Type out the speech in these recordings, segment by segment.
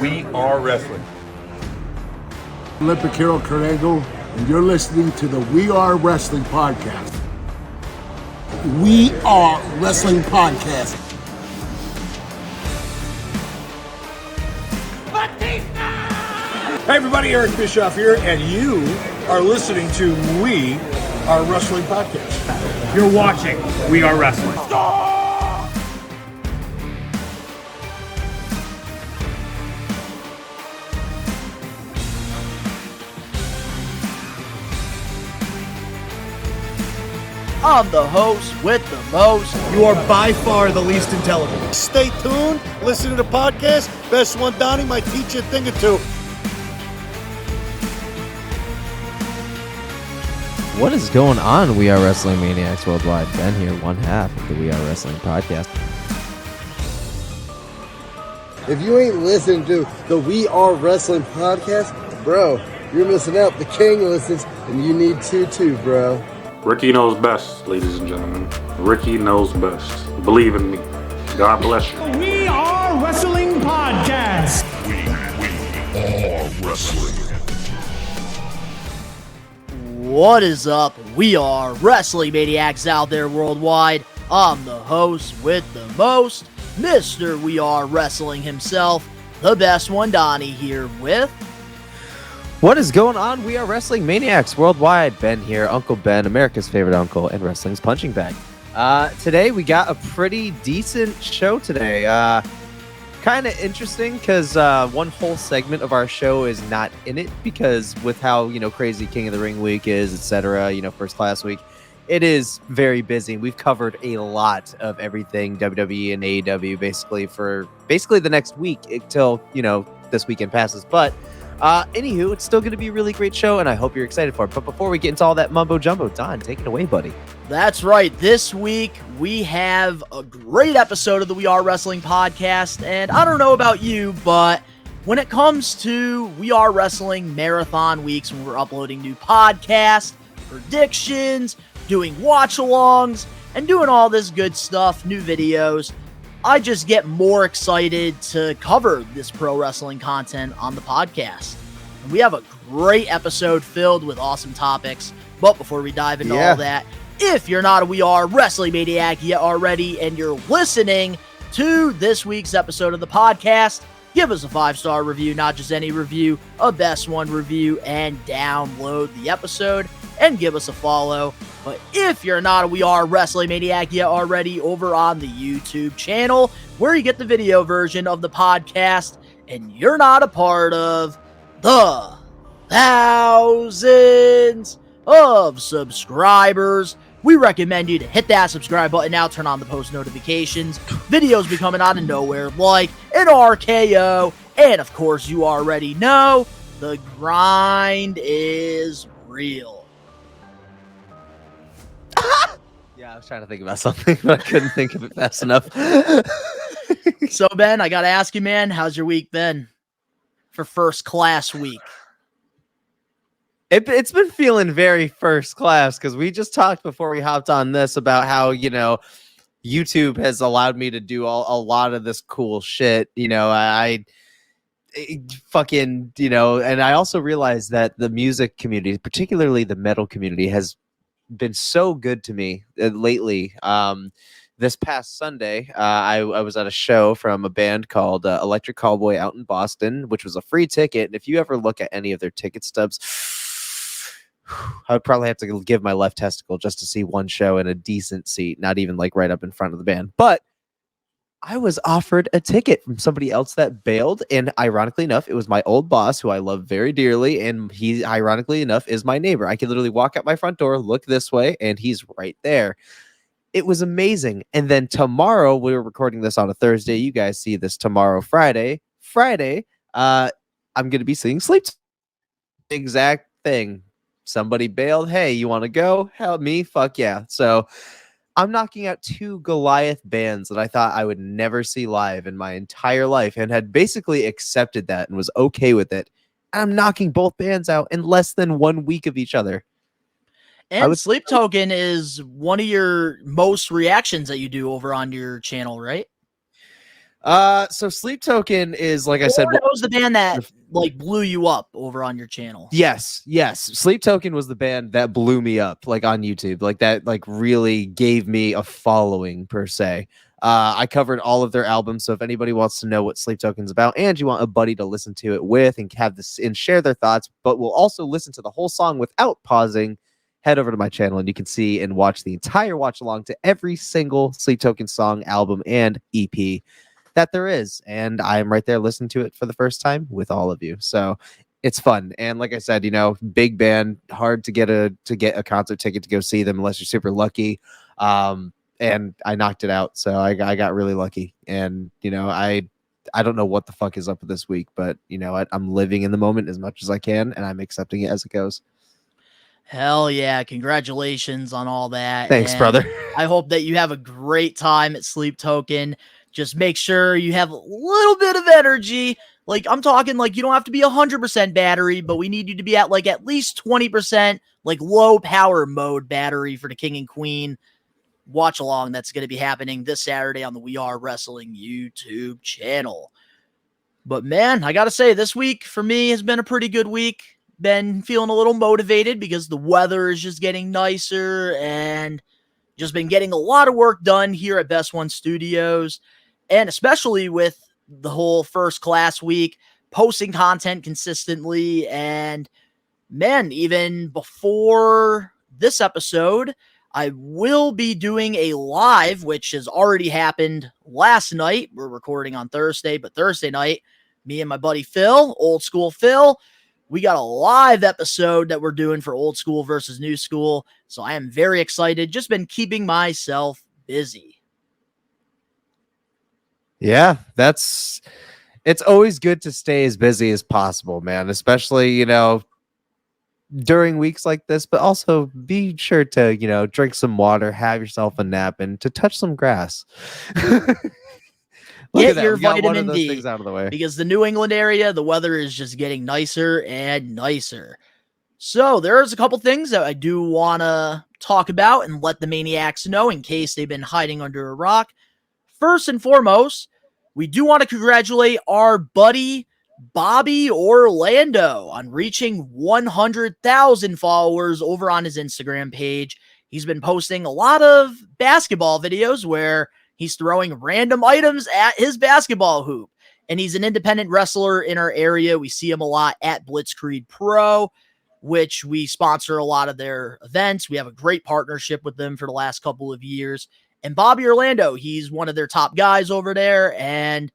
We are wrestling. Olympic hero Kurt Angle, and you're listening to the We Are Wrestling Podcast. We Are Wrestling Podcast. Hey everybody, Eric Bischoff here, and you are listening to We Are Wrestling Podcast. You're watching We Are Wrestling. I'm the host with the most. You are by far the least intelligent. Stay tuned, listen to the podcast. Best one, Donnie, might teach you a thing or two. What is going on, We Are Wrestling Maniacs Worldwide? Ben here, one half of the We Are Wrestling Podcast. If you ain't listening to the We Are Wrestling Podcast, bro, you're missing out. The king listens, and you need to too, bro. Ricky knows best, ladies and gentlemen. Ricky knows best. Believe in me. God bless you. We Are Wrestling Podcast. We are wrestling. What is up? We are Wrestling Maniacs out there worldwide. I'm the host with the most, Mr. We Are Wrestling himself, the best one, Donnie, here with... What is going on? We are Wrestling Maniacs Worldwide. Ben here, Uncle Ben, America's favorite uncle, and wrestling's punching bag. Today, we got a pretty decent show today. Kind of interesting because one whole segment of our show is not in it because with how, crazy King of the Ring week is, etc., First Class week, it is very busy. We've covered a lot of everything WWE and AEW basically for the next week until, this weekend passes. But anywho, it's still going to be a really great show, and I hope you're excited for it. But before we get into all that mumbo-jumbo, Don, take it away, buddy. That's right. This week, we have a great episode of the We Are Wrestling Podcast, and I don't know about you, but when it comes to We Are Wrestling marathon weeks, when we're uploading new podcasts, predictions, doing watch-alongs, and doing all this good stuff, new videos, I just get more excited to cover this pro wrestling content on the podcast. And we have a great episode filled with awesome topics. But before we dive into all that, if you're not a We Are Wrestling Maniac yet already and you're listening to this week's episode of the podcast, give us a 5-star review, not just any review, a best one review, and download the episode and give us a follow. But if you're not a We Are Wrestling Maniac yet already, over on the YouTube channel, where you get the video version of the podcast, and you're not a part of the thousands of subscribers, we recommend you to hit that subscribe button now, turn on the post notifications. Videos be coming out of nowhere like an RKO, and of course you already know, the grind is real. Yeah, I was trying to think about something, but I couldn't think of it fast enough. So, Ben, I got to ask you, man, how's your week been for First Class week? It's been feeling very first class because we just talked before we hopped on this about how, YouTube has allowed me to do a lot of this cool shit. I fucking, and I also realized that the music community, particularly the metal community, has been so good to me lately. This past Sunday, I was at a show from a band called Electric Cowboy out in Boston, which was a free ticket. And if you ever look at any of their ticket stubs, I would probably have to give my left testicle just to see one show in a decent seat, not even like right up in front of the band. But I was offered a ticket from somebody else that bailed, and ironically enough, it was my old boss who I love very dearly, and he, ironically enough, is my neighbor. I could literally walk out my front door, look this way, and he's right there. It was amazing. And then tomorrow, we're recording this on a Thursday. You guys see this tomorrow, Friday, I'm going to be singing Sleep. Exact thing. Somebody bailed. Hey, you want to go? Help me? Fuck yeah. So I'm knocking out 2 Goliath bands that I thought I would never see live in my entire life and had basically accepted that and was okay with it. I'm knocking both bands out in less than 1 week of each other. And Sleep Token is one of your most reactions that you do over on your channel, right? So Sleep Token is, like I said, That was the band that like blew you up over on your channel. Yes. Sleep Token was the band that blew me up, like on YouTube, like that, like really gave me a following per se. I covered all of their albums, so if anybody wants to know what Sleep Token's about, and you want a buddy to listen to it with and have this and share their thoughts, but will also listen to the whole song without pausing, head over to my channel and you can see and watch the entire watch along to every single Sleep Token song, album, and EP that there is. And I'm right there listening to it for the first time with all of you. So it's fun. And like I said, you know, big band, hard to get a concert ticket to go see them unless you're super lucky. And I knocked it out. So I got really lucky. And, you know, I don't know what the fuck is up with this week, but you know, I'm living in the moment as much as I can, and I'm accepting it as it goes. Hell yeah. Congratulations on all that. Thanks, and brother. I hope that you have a great time at Sleep Token. Just make sure you have a little bit of energy. Like, I'm talking like you don't have to be 100% battery, but we need you to be at like at least 20% like low power mode battery for the King and Queen watch along that's going to be happening this Saturday on the We Are Wrestling YouTube channel. But man, I got to say, this week for me has been a pretty good week. Been feeling a little motivated because the weather is just getting nicer and just been getting a lot of work done here at Best One Studios. And especially with the whole first class week, posting content consistently. And man, even before this episode, I will be doing a live, which has already happened last night. We're recording on Thursday, but Thursday night, me and my buddy Phil, Old School Phil, we got a live episode that we're doing for Old School versus New School. So I am very excited. Just been keeping myself busy. Yeah, it's always good to stay as busy as possible, man, especially, you know, during weeks like this, but also be sure to, you know, drink some water, have yourself a nap, and to touch some grass. Get your vitamin those D things out of the way. because the New England area, the weather is just getting nicer and nicer. So there's a couple things that I do want to talk about and let the maniacs know in case they've been hiding under a rock. First and foremost, we do want to congratulate our buddy Bobby Orlando on reaching 100,000 followers over on his Instagram page. He's been posting a lot of basketball videos where he's throwing random items at his basketball hoop. And he's an independent wrestler in our area. We see him a lot at Blitzkrieg Pro, which we sponsor a lot of their events. We have a great partnership with them for the last couple of years. And Bobby Orlando, he's one of their top guys over there, and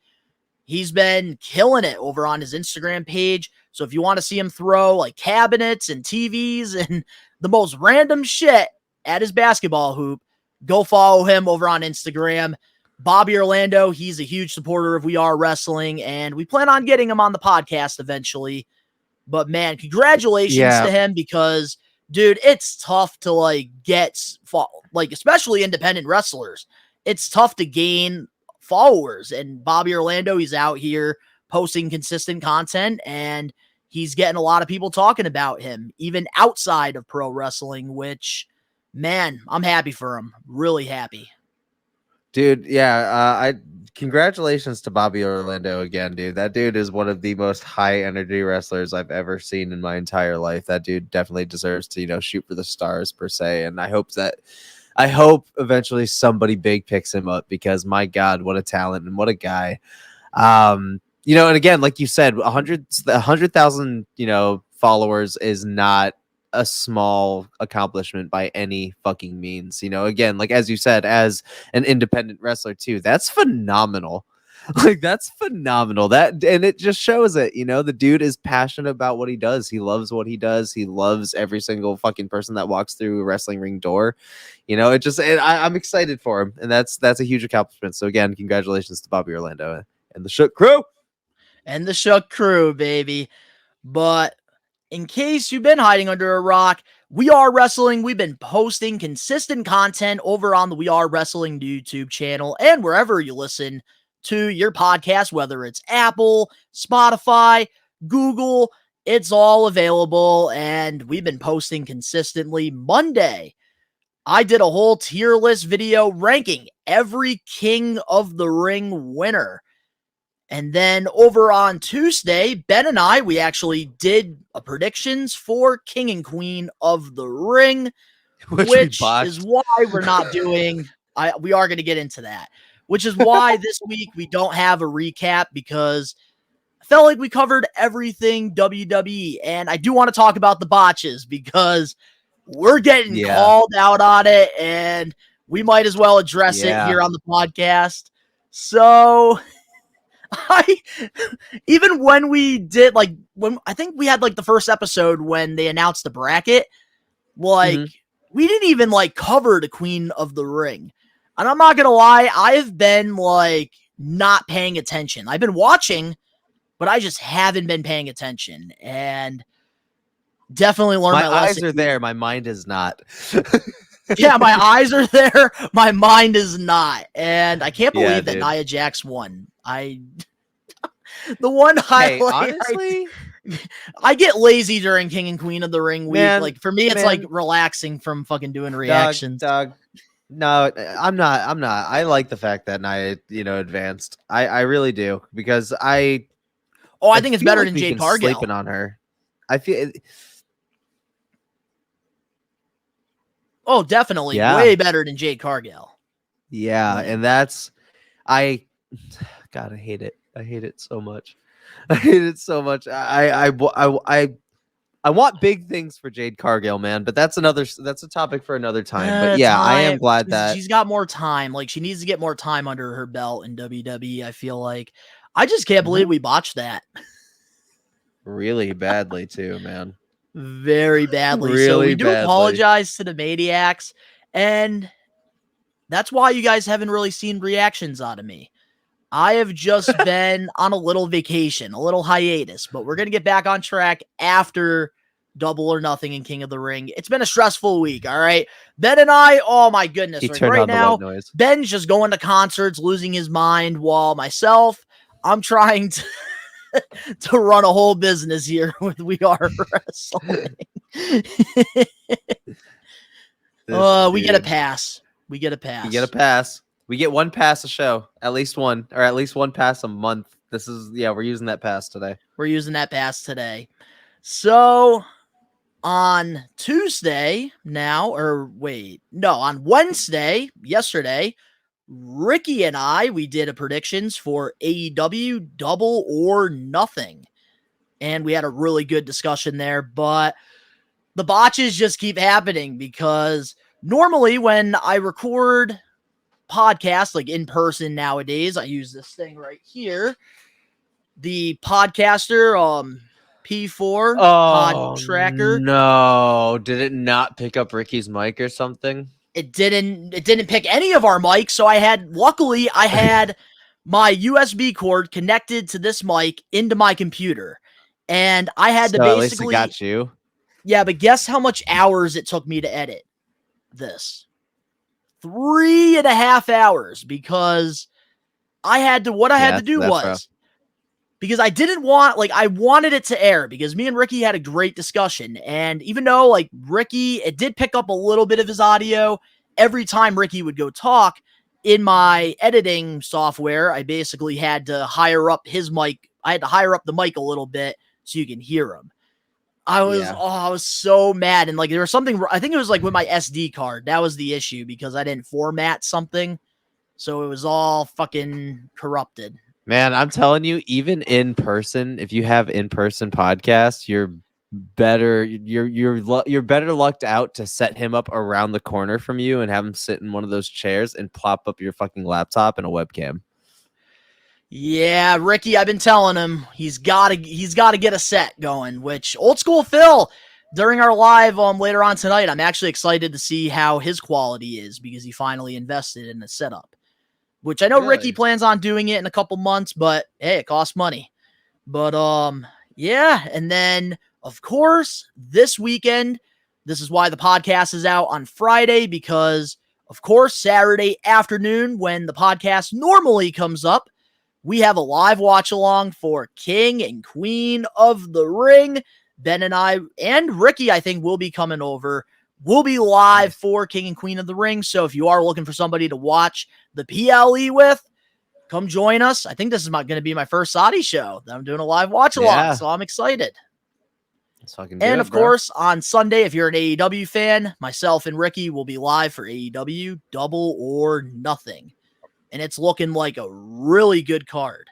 he's been killing it over on his Instagram page. So if you want to see him throw like cabinets and TVs and the most random shit at his basketball hoop, go follow him over on Instagram. Bobby Orlando, he's a huge supporter of We Are Wrestling, and we plan on getting him on the podcast eventually. But man, congratulations to him because, dude, it's tough to like get, like, especially independent wrestlers. It's tough to gain followers, and Bobby Orlando, he's out here posting consistent content, and he's getting a lot of people talking about him, even outside of pro wrestling, which, man, I'm happy for him. Really happy. Dude, congratulations to Bobby Orlando again, dude. That dude is one of the most high energy wrestlers I've ever seen in my entire life. That dude definitely deserves to, you know, shoot for the stars per se. And I hope eventually somebody big picks him up because my God, what a talent and what a guy. You know, and again, like you said, 100,000, you know, followers is not a small accomplishment by any fucking means. You know, again, like as you said, as an independent wrestler too, that's phenomenal. Like that's phenomenal. That, and it just shows it, you know, the dude is passionate about what he does. He loves what he does. He loves every single fucking person that walks through a wrestling ring door. You know, I'm excited for him, and that's a huge accomplishment. So again, congratulations to Bobby Orlando and the Shook Crew. And the Shook Crew, baby. But in case you've been hiding under a rock, We Are Wrestling. We've been posting consistent content over on the We Are Wrestling YouTube channel and wherever you listen to your podcast, whether it's Apple, Spotify, Google, it's all available. And we've been posting consistently. Monday, I did a whole tier list video ranking every King of the Ring winner. And then over on Tuesday, Ben and I, we actually did a predictions for King and Queen of the Ring, which is why we're not doing. We are going to get into that, which is why this week we don't have a recap, because I felt like we covered everything WWE, and I do want to talk about the botches because we're getting called out on it, and we might as well address it here on the podcast. So even when we did, like, when I think we had like the first episode when they announced the bracket, like we didn't even like cover the Queen of the Ring. And I'm not gonna lie, I've been like not paying attention. I've been watching, but I just haven't been paying attention, and definitely learned my lesson. My eyes are there, my mind is not. Yeah, my eyes are there, my mind is not, and I can't believe that Nia Jax won. The one highlight. Honestly, I get lazy during King and Queen of the Ring week. Like for me, it's like relaxing from fucking doing reactions. No, I'm not. I like the fact that Nia, advanced. I really do, because I think it's better than Jade Cargill. Sleeping on her, I feel. Oh, definitely, way better than Jade Cargill. Yeah, and that's God, I hate it. I hate it so much. I hate it so much. I want big things for Jade Cargill, man, but that's a topic for another time. But yeah, I am glad that she's got more time. Like, she needs to get more time under her belt in WWE. I feel like I just can't believe we botched that really badly too, man. Very badly. Really so we do apologize to the Maniacs, and that's why you guys haven't really seen reactions out of me. I have just been on a little vacation, a little hiatus, but we're going to get back on track after Double or Nothing and King of the Ring. It's been a stressful week, all right? Ben and I, oh my goodness. Like right now, Ben's just going to concerts, losing his mind, while myself, I'm trying to to run a whole business here with We Are Wrestling. We get a pass. We get a pass. You get a pass. We get one pass a show, at least one, or at least one pass a month. This is, we're using that pass today. We're using that pass today. So on Tuesday on Wednesday, yesterday, Ricky and I, we did a predictions for AEW Double or Nothing. And we had a really good discussion there, but the botches just keep happening, because normally when I record podcasts, like in person nowadays, I use this thing right here, the Podcaster P4 pod tracker. No, did it not pick up Ricky's mic or something? It didn't pick any of our mics, so luckily I had my USB cord connected to this mic into my computer, and I had to basically, at least it got you. Yeah, but guess how much hours it took me to edit this? 3.5 hours, because I had to do was, because I didn't want, I wanted it to air, because me and Ricky had a great discussion. And even though Ricky, it did pick up a little bit of his audio every time Ricky would go talk, in my editing software, I basically had to hire up his mic. I had to hire up the mic a little bit so you can hear him. I was so mad. And there was something, I think it was with my SD card. That was the issue, because I didn't format something. So it was all fucking corrupted. Man, I'm telling you, even in person, if you have in-person podcasts, you're better lucked out to set him up around the corner from you and have him sit in one of those chairs and plop up your fucking laptop and a webcam. Yeah, Ricky, I've been telling him he's got to get a set going, which Old School Phil, during our live later on tonight, I'm actually excited to see how his quality is, because he finally invested in the setup, which I know Ricky plans on doing it in a couple months, but hey, it costs money. But yeah, and then of course this weekend, this is why the podcast is out on Friday, because of course Saturday afternoon, when the podcast normally comes up, we have a live watch along for King and Queen of the Ring. Ben and I and Ricky, I think, will be coming over. We'll be live for King and Queen of the Ring. So if you are looking for somebody to watch the PLE with, come join us. I think this is going to be my first Saudi show that I'm doing a live watch along, Yeah. so I'm excited. Let's fucking do And it, of bro. course, on Sunday, if you're an AEW fan, myself and Ricky will be live for AEW Double or Nothing. And it's looking like a really good card.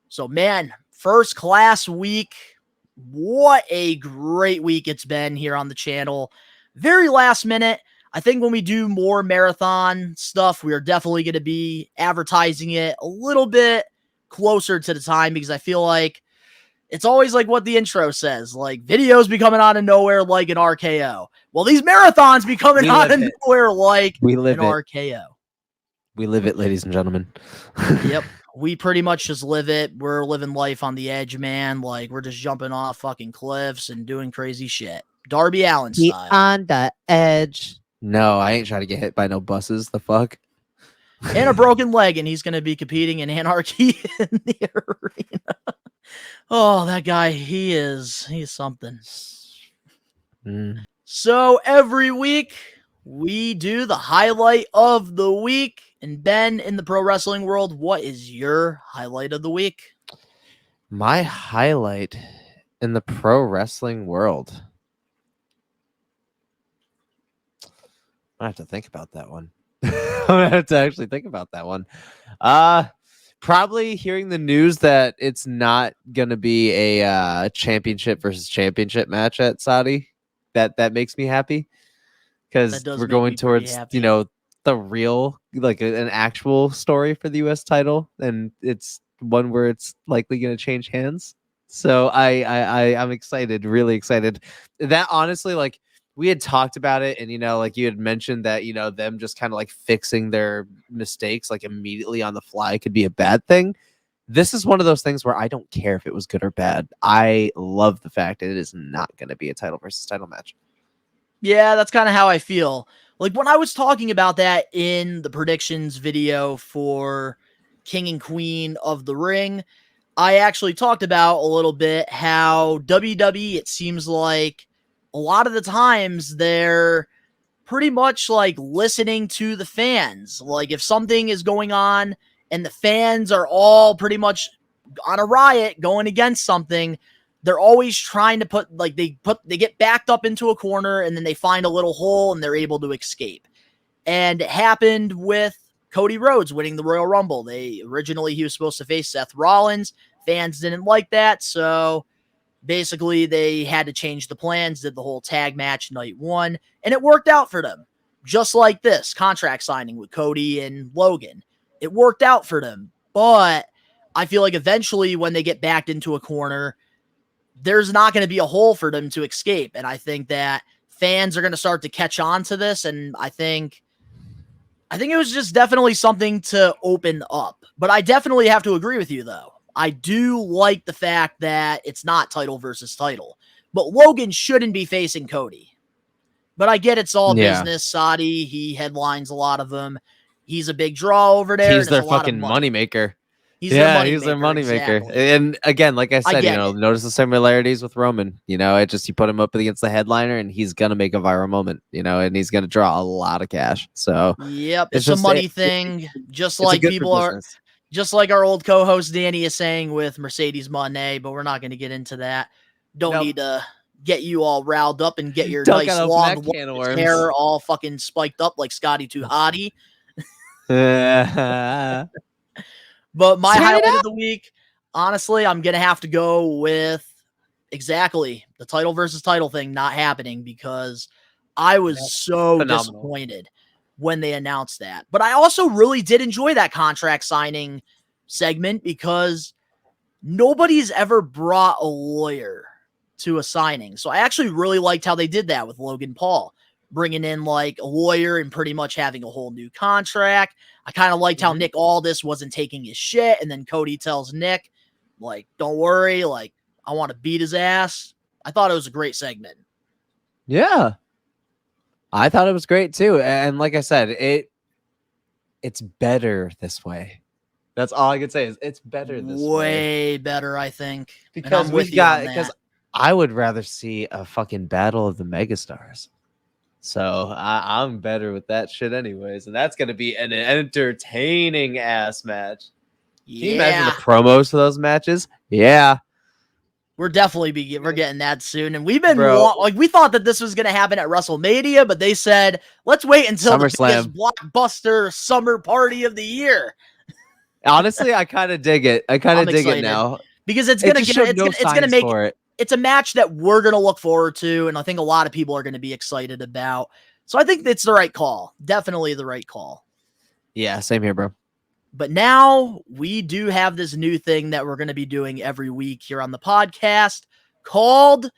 So, man, first class week. What a great week it's been here on the channel. Very last minute. I think when we do more marathon stuff, we are definitely going to be advertising it a little bit closer to the time, because I feel like it's always like what the intro says, like videos be coming out of nowhere like an RKO. Well, these marathons be coming out of nowhere like We live an it. RKO. We live it, ladies and gentlemen. Yep. We pretty much just live it. We're living life on the edge, man. Like, we're just jumping off fucking cliffs and doing crazy shit. Darby Allin style. On the edge. No, I ain't trying to get hit by no buses. The fuck? And a broken leg, and he's going to be competing in Anarchy in the arena. Oh, that guy, he's something. So every week, we do the highlight of the week. And Ben, in the pro wrestling world, what is your highlight of the week? My highlight in the pro wrestling world. I have to think about that one. I'm gonna have to actually think about that one. Probably hearing the news that it's not gonna be a championship versus championship match at Saudi. That makes me happy, because we're going towards, you know, the real, like an actual story for the US title, and it's one where it's likely going to change hands. So I'm excited, really excited. That honestly, like, we had talked about it, and, you know, like you had mentioned that, you know, them just kind of like fixing their mistakes like immediately on the fly could be a bad thing. This is one of those things where I don't care if it was good or bad. I love the fact that it is not going to be a title versus title match. Yeah, that's kind of how I feel. Like, when I was talking about that in the predictions video for King and Queen of the Ring, I actually talked about a little bit how WWE, it seems like a lot of the times they're pretty much like listening to the fans. Like, if something is going on and the fans are all pretty much on a riot going against something, they're always trying to put, like, they get backed up into a corner, and then they find a little hole and they're able to escape. And it happened with Cody Rhodes winning the Royal Rumble. Originally he was supposed to face Seth Rollins. Fans didn't like that, so basically they had to change the plans, did the whole tag match night one, and it worked out for them. Just like this contract signing with Cody and Logan. It worked out for them, but I feel like eventually when they get backed into a corner, there's not going to be a hole for them to escape. And I think that fans are going to start to catch on to this. And I think it was just definitely something to open up. But I definitely have to agree with you, though. I do like the fact that it's not title versus title. But Logan shouldn't be facing Cody. But I get it's all business. Saudi, he headlines a lot of them. He's a big draw over there. He's their fucking moneymaker. He's their moneymaker. Exactly. And again, like I said, notice the similarities with Roman. You know, you put him up against the headliner, and he's gonna make a viral moment. You know, and he's gonna draw a lot of cash. So yep, it's a money thing. Just like people are, just like our old co-host Danny is saying with Mercedes Moné, but we're not going to get into that. Don't need to get you all riled up and get your nice long hair all fucking spiked up like Scotty Too Hottie. But my highlight of the week, honestly, I'm going to have to go with exactly the title versus title thing not happening, because I was so disappointed when they announced that. But I also really did enjoy that contract signing segment, because nobody's ever brought a lawyer to a signing. So I actually really liked how they did that with Logan Paul, bringing in like a lawyer and pretty much having a whole new contract. I kind of liked how Nick Aldis wasn't taking his shit. And then Cody tells Nick, like, don't worry, like, I want to beat his ass. I thought it was a great segment. Yeah. I thought it was great too. And like I said, it's better this way. That's all I could say is it's better this way. Way better, I think. Because I would rather see a fucking battle of the megastars. So I'm better with that shit anyways. And that's going to be an entertaining ass match. Can you imagine the Yeah. promos for those matches? Yeah. We're getting that soon, and we've been Bro. we thought that this was going to happen at WrestleMania, but they said let's wait until the biggest SummerSlam. blockbuster summer party of the year. Honestly, I kind of dig it. I kind I'm of dig excited it now. because it's It gonna just get showed no it's gonna signs make for it. it's a match that we're gonna look forward to, and I think a lot of people are gonna be excited about. So I think it's the right call, definitely the right call. Yeah, same here, bro. But now we do have this new thing that we're going to be doing every week here on the podcast called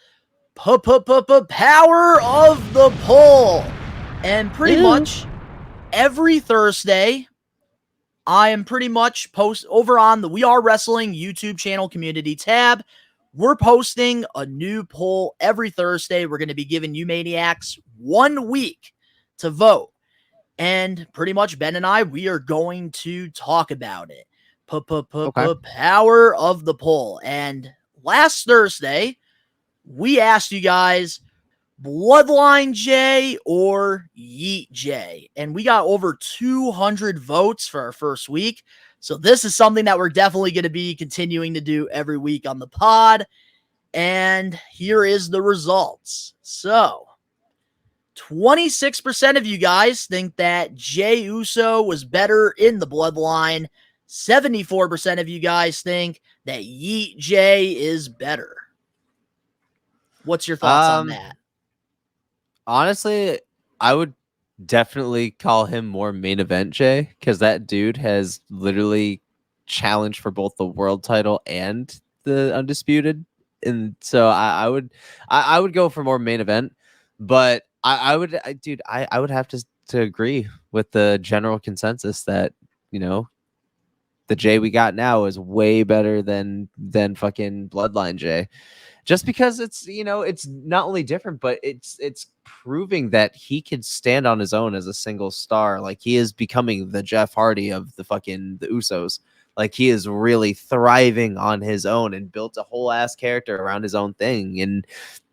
Power of the Poll. And pretty much every Thursday, I am pretty much post over on the We Are Wrestling YouTube channel community tab. We're posting a new poll every Thursday. We're going to be giving you maniacs 1 week to vote. And pretty much Ben and I, we are going to talk about it. Power of the poll. And last Thursday, we asked you guys, Bloodline J or Yeet J? And we got over 200 votes for our first week. So this is something that we're definitely going to be continuing to do every week on the pod. And here is the results. So 26% of you guys think that Jey Uso was better in the Bloodline. 74% of you guys think that Yeet Jay is better. What's your thoughts on that? Honestly, I would definitely call him more main event Jay, because that dude has literally challenged for both the world title and the undisputed. And so I would go for more main event, but I would have to agree with the general consensus that, you know, the Jay we got now is way better than fucking Bloodline Jay. Just because it's, you know, it's not only different, but it's proving that he can stand on his own as a single star. Like, he is becoming the Jeff Hardy of the Usos. Like, he is really thriving on his own and built a whole ass character around his own thing. And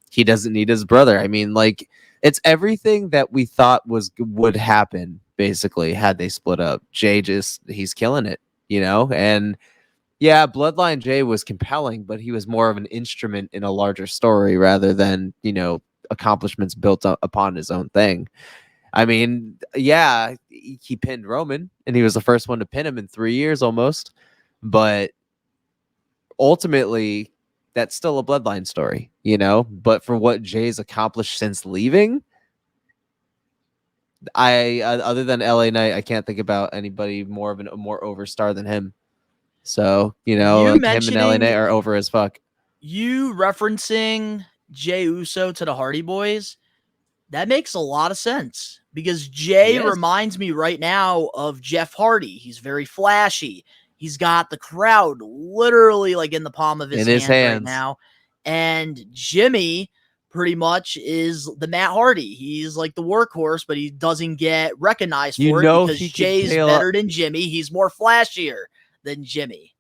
he doesn't need his brother. I mean, like, it's everything that we thought would happen, basically, had they split up. Jay he's killing it, you know? And yeah, Bloodline Jay was compelling, but he was more of an instrument in a larger story rather than, you know, accomplishments built upon his own thing. I mean, yeah, he pinned Roman, and he was the first one to pin him in 3 years almost. But ultimately, that's still a Bloodline story, you know? But for what Jay's accomplished since leaving, other than LA Knight, I can't think about anybody more over star than him. So, you know, like, him and LA Knight are over as fuck. You referencing Jey Uso to the Hardy Boys, that makes a lot of sense, because Jay reminds me right now of Jeff Hardy. He's very flashy. He's got the crowd literally like in the palm of his hands right now. And Jimmy pretty much is the Matt Hardy. He's like the workhorse, but he doesn't get recognized for it because Jay's better than Jimmy. He's more flashier than Jimmy.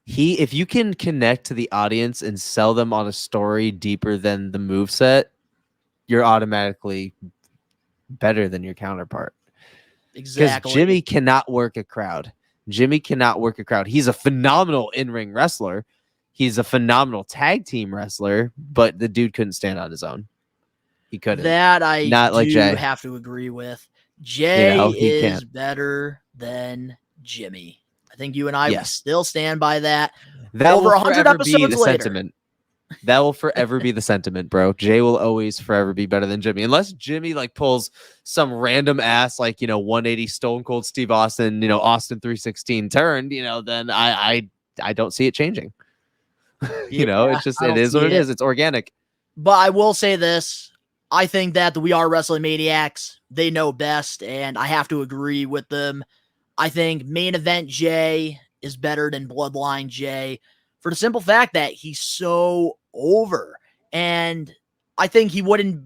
If you can connect to the audience and sell them on a story deeper than the moveset, you're automatically better than your counterpart. Exactly. Because Jimmy cannot work a crowd. He's a phenomenal in-ring wrestler. He's a phenomenal tag team wrestler, but the dude couldn't stand on his own. He couldn't. That I Not like Jay. Have to agree with. Jay is better than Jimmy. I think you and I will still stand by that. That over will 100 forever be episodes the later. sentiment. That will forever be the sentiment, bro. Jay will always forever be better than Jimmy. Unless Jimmy like pulls some random ass, like, you know, 180 Stone Cold Steve Austin, you know, Austin 316 turned, you know, then I don't see it changing. You know, it's just, it is what it is. It's organic. But I will say this. I think that the We Are Wrestling Maniacs, they know best, and I have to agree with them. I think main event Jay is better than Bloodline Jay for the simple fact that he's so over. And I think he wouldn't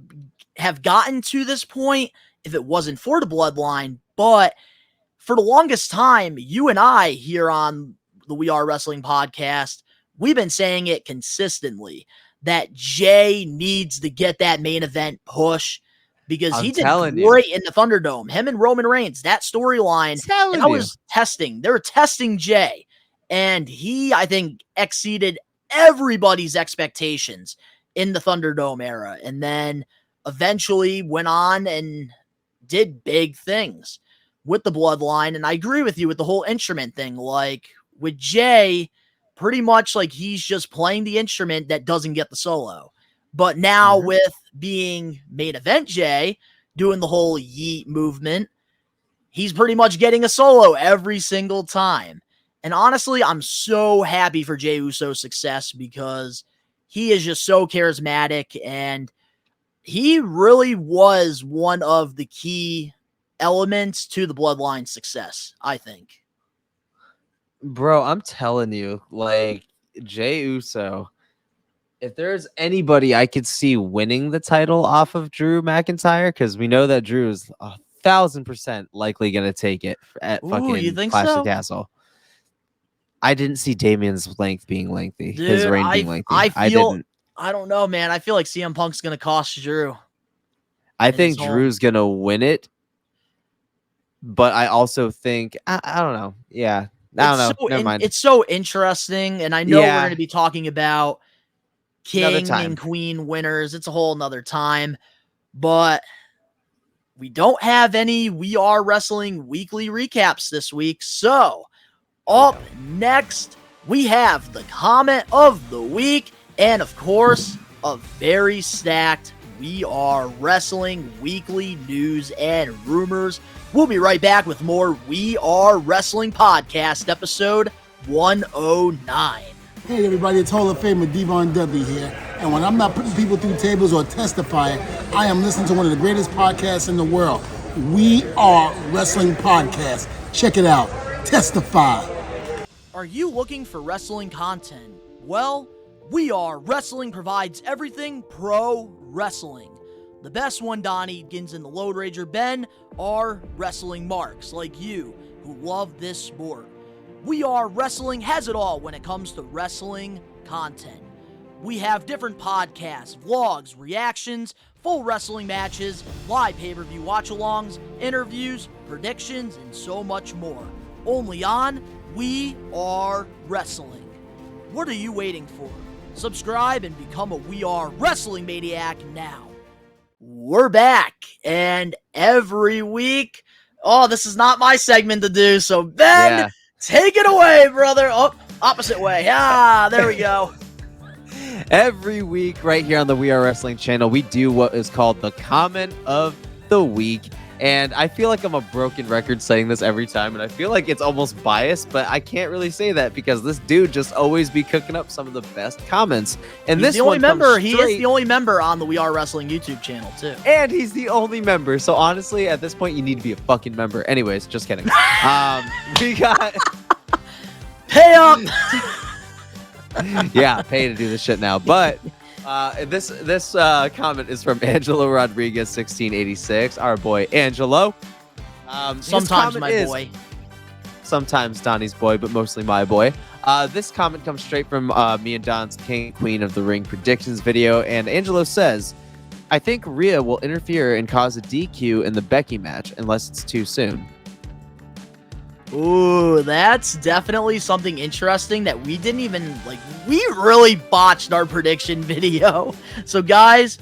have gotten to this point if it wasn't for the Bloodline. But for the longest time, you and I here on the We Are Wrestling podcast, we've been saying it consistently that Jay needs to get that main event push, because he did great in the Thunderdome. Him and Roman Reigns, that storyline, they were testing Jay. And he, I think, exceeded everybody's expectations in the Thunderdome era. And then eventually went on and did big things with the Bloodline. And I agree with you with the whole instrument thing. Like with Jay, pretty much like he's just playing the instrument that doesn't get the solo. But now with being main event Jay, doing the whole yeet movement, he's pretty much getting a solo every single time. And honestly, I'm so happy for Jey Uso's success because he is just so charismatic, and he really was one of the key elements to the Bloodline success, I think. Bro, I'm telling you, like, Jey Uso, if there's anybody I could see winning the title off of Drew McIntyre, because we know that Drew is 1,000% likely going to take it at fucking Clash of the Castle. I didn't see Damien's length being lengthy. Dude, his reign being lengthy. I don't know, man. I feel like CM Punk's going to cost Drew. I think Drew's going to win it. But I also think, I don't know. Yeah. I don't know. Never mind. It's so interesting. And I know we're going to be talking about King and Queen winners. It's a whole nother time. But we don't have any We Are Wrestling weekly recaps this week. So up next, we have the comment of the week. And of course, a very stacked We Are Wrestling weekly news and rumors. We'll be right back with more We Are Wrestling Podcast, episode 109. Hey everybody, it's Hall of Famer Devon Dudley here. And when I'm not putting people through tables or testifying, I am listening to one of the greatest podcasts in the world. We Are Wrestling Podcast. Check it out. Testify. Are you looking for wrestling content? Well, We Are Wrestling provides everything pro wrestling. The best one, Donnie, Gins, and the Load Rager Ben are wrestling marks like you who love this sport. We Are Wrestling has it all when it comes to wrestling content. We have different podcasts, vlogs, reactions, full wrestling matches, live pay-per-view watch-alongs, interviews, predictions, and so much more. Only on We Are Wrestling. What are you waiting for? Subscribe and become a We Are Wrestling Maniac now. We're back, and every week, this is not my segment to do, so Ben, take it away, brother. Oh, opposite way. There we go. Every week, right here on the We Are Wrestling channel, we do what is called the comment of the week. And I feel like I'm a broken record saying this every time, and I feel like it's almost biased, but I can't really say that because this dude just always be cooking up some of the best comments. And He's this the only one member. He is the only member on the We Are Wrestling YouTube channel, too. And he's the only member. So honestly, at this point, you need to be a fucking member. Anyways, just kidding. We got pay up. Yeah, pay to do this shit now. But this comment is from Angelo Rodriguez 1686, our boy Angelo. Sometimes my boy. Sometimes Donnie's boy, but mostly my boy. This comment comes straight from me and Don's King Queen of the Ring predictions video, and Angelo says, I think Rhea will interfere and cause a DQ in the Becky match unless it's too soon. Ooh, that's definitely something interesting that we didn't even, we really botched our prediction video. So guys,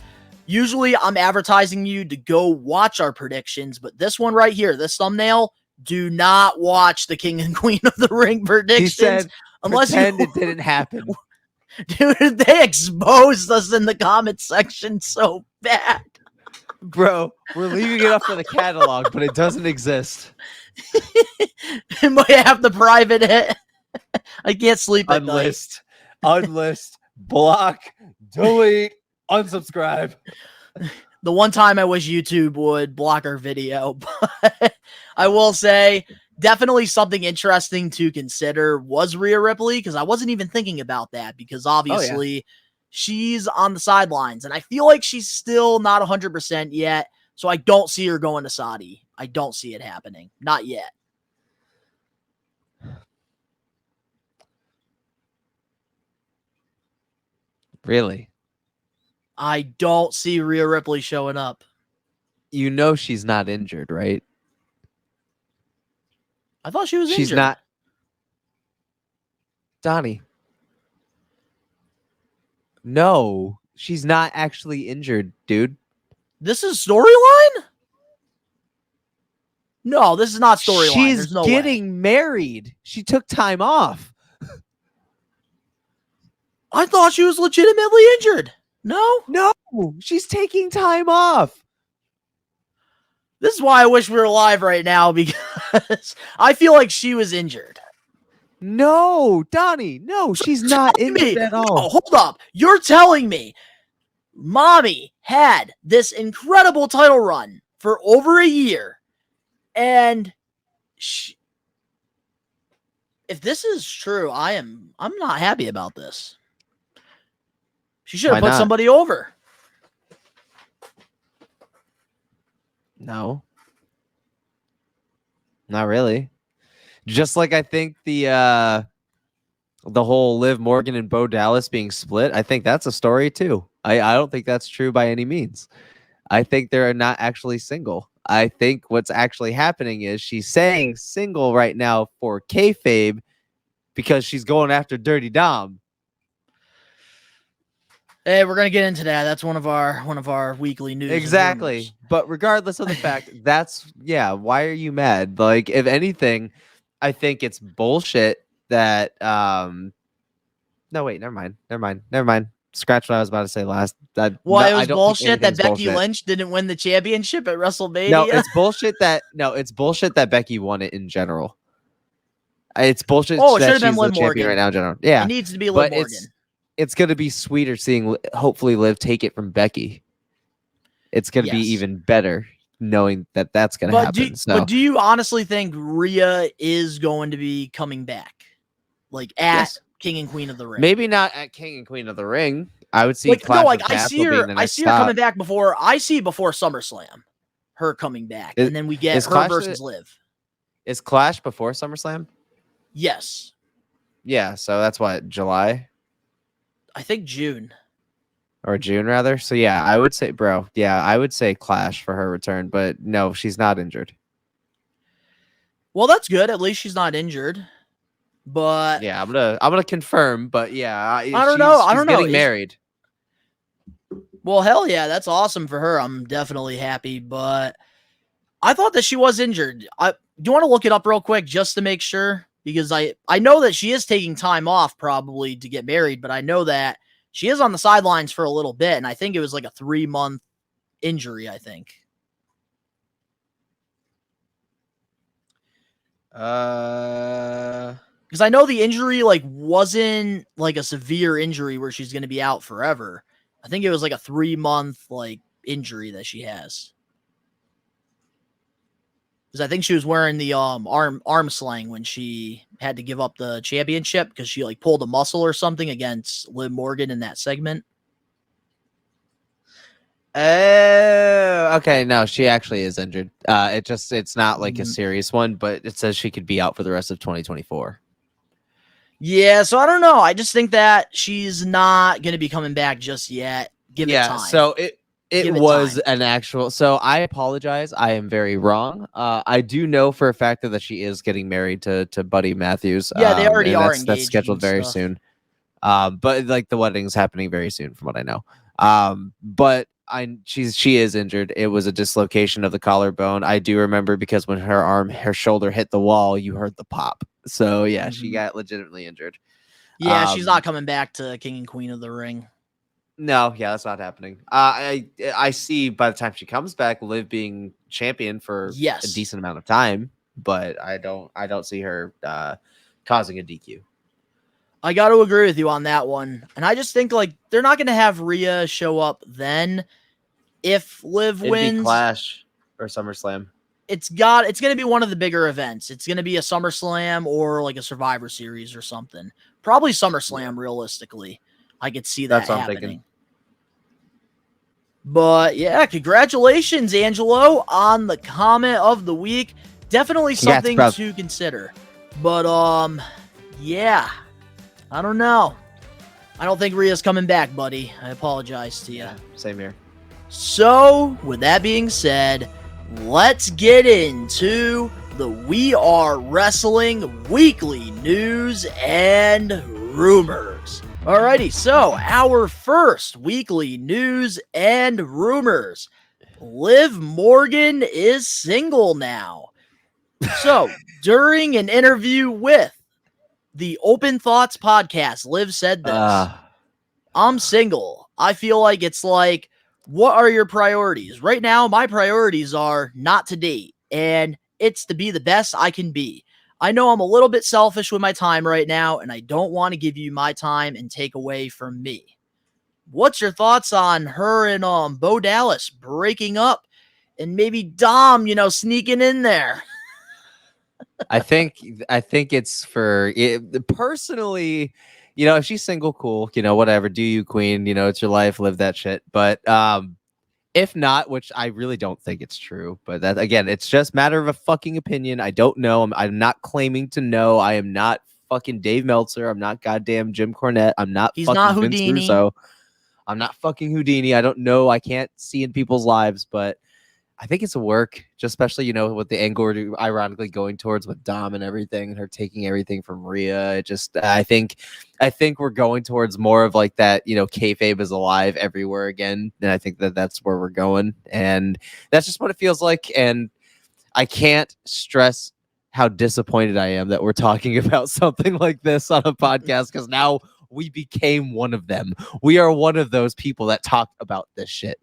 usually I'm advertising you to go watch our predictions, but this one right here, this thumbnail, do not watch the King and Queen of the Ring predictions. He said, unless pretend it didn't happen. Dude, they exposed us in the comment section so bad. Bro, we're leaving it up for the catalog, but it doesn't exist. It might have the private hit. I can't sleep at night. Unlist, block, delete, unsubscribe. The one time I wish YouTube would block our video, but I will say definitely something interesting to consider was Rhea Ripley, because I wasn't even thinking about that, because obviously she's on the sidelines, and I feel like she's still not 100% yet, so I don't see her going to Saudi. I don't see it happening. Not yet. Really? I don't see Rhea Ripley showing up. You know she's not injured, right? I thought she was injured. She's not. Donnie. No, she's not actually injured, dude. This is storyline? No, this is not storyline. She's There's no getting way. married. She took time off. I thought she was legitimately injured. No? No, she's taking time off. This is why I wish we were live right now, because I feel like she was injured. No, Donnie. No, she's not injured at all. No, hold up. You're telling me Mommy had this incredible title run for over a year, and if this is true, I'm not happy about this. She should have put somebody over. No. Not really. Just like I think the whole Liv Morgan and Bo Dallas being split, I think that's a story too. I don't think that's true by any means. I think they're not actually single. I think what's actually happening is she's saying single right now for kayfabe because she's going after Dirty Dom. Hey, we're gonna get into that. That's one of our weekly news. Exactly. But regardless of the fact, why are you mad? Like, if anything, I think it's bullshit that no, wait, never mind. Scratch what I was about to say last. It was bullshit that Becky Lynch didn't win the championship at WrestleMania. No, it's bullshit that Becky won it in general. It's bullshit that she's the champion right now in general. Yeah. It needs to be Liv Morgan. It's going to be sweeter seeing, hopefully, Liv take it from Becky. It's going to be even better knowing that that's going to happen. But do you honestly think Rhea is going to be coming back? Like, at King and Queen of the Ring? Maybe not at King and Queen of the Ring. I would see I see her coming back before SummerSlam. Her coming back. And then we get her versus Liv. Is Clash before SummerSlam? Yes. Yeah, so that's what, July? I think June. Or June, rather. So, yeah, I would say, I would say Clash for her return. But, no, she's not injured. Well, that's good. At least she's not injured. But... yeah, I'm gonna confirm. But, yeah, I don't know. She's getting married. Well, hell yeah. That's awesome for her. I'm definitely happy. But I thought that she was injured. Do you want to look it up real quick just to make sure? Because I know that she is taking time off probably to get married, but I know that she is on the sidelines for a little bit, and I think it was like a 3-month injury, I think. Because I know the injury wasn't like a severe injury where she's going to be out forever. I think it was like a 3-month injury that she has. Because I think she was wearing the arm sling when she had to give up the championship because she pulled a muscle or something against Liv Morgan in that segment. Okay, no, she actually is injured. It's not like a serious one, but it says she could be out for the rest of 2024. Yeah, so I don't know. I just think that she's not going to be coming back just yet. Give it time. So it was an actual. So I apologize. I am very wrong. I do know for a fact that she is getting married to Buddy Matthews. Yeah, they already are engaged. That's scheduled very soon. But the wedding's happening very soon, from what I know. But she is injured. It was a dislocation of the collarbone. I do remember because when her shoulder hit the wall, you heard the pop. So yeah, she got legitimately injured. Yeah, she's not coming back to King and Queen of the Ring. No, yeah, that's not happening. I see by the time she comes back, Liv being champion for a decent amount of time, but I don't see her causing a DQ. I got to agree with you on that one, and I just think they're not going to have Rhea show up then if Liv wins. Be Clash or SummerSlam. It's going to be one of the bigger events. It's going to be a SummerSlam or a Survivor Series or something. Probably SummerSlam, realistically. I could see that happening. I'm thinking. But yeah, congratulations, Angelo, on the comment of the week. Definitely something to consider. But yeah, I don't know. I don't think Rhea's coming back, buddy. I apologize to you. Yeah, same here. So, with that being said, let's get into the We Are Wrestling weekly news and rumors. Alrighty, so our first weekly news and rumors. Liv Morgan is single now. So, during an interview with the Open Thoughts podcast, Liv said this. I'm single. I feel like it's like, what are your priorities? Right now, my priorities are not to date, and it's to be the best I can be. I know I'm a little bit selfish with my time right now, and I don't want to give you my time and take away from me. What's your thoughts on her and Bo Dallas breaking up and maybe Dom, sneaking in there? I think it's for it, personally, if she's single, cool, whatever, do you, queen, it's your life, live that shit. But if not, which I really don't think it's true, but that, again, it's just matter of a fucking opinion. I don't know. I'm not claiming to know. I am not fucking Dave Meltzer. I'm not goddamn Jim Cornette. I'm not He's fucking not Vince Houdini. Russo. I'm not fucking Houdini. I don't know. I can't see in people's lives, but I think it's a work, just especially, with the angle we're ironically going towards with Dom and everything, and her taking everything from Rhea. It just, I think we're going towards more of like that, kayfabe is alive everywhere again. And I think that's where we're going. And that's just what it feels like. And I can't stress how disappointed I am that we're talking about something like this on a podcast, because now we became one of them. We are one of those people that talk about this shit.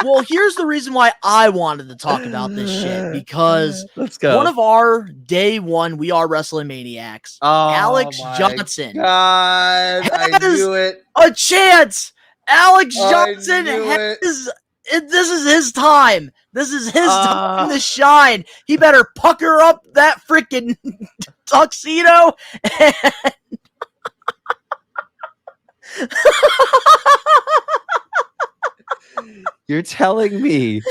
Well, here's the reason why I wanted to talk about this shit, because Let's go. one of our day one We Are Wrestling Maniacs, Alex Johnson, God, I knew it. a chance. Alex Johnson knew this is his time. This is his time to shine. He better pucker up that freaking tuxedo and You're telling me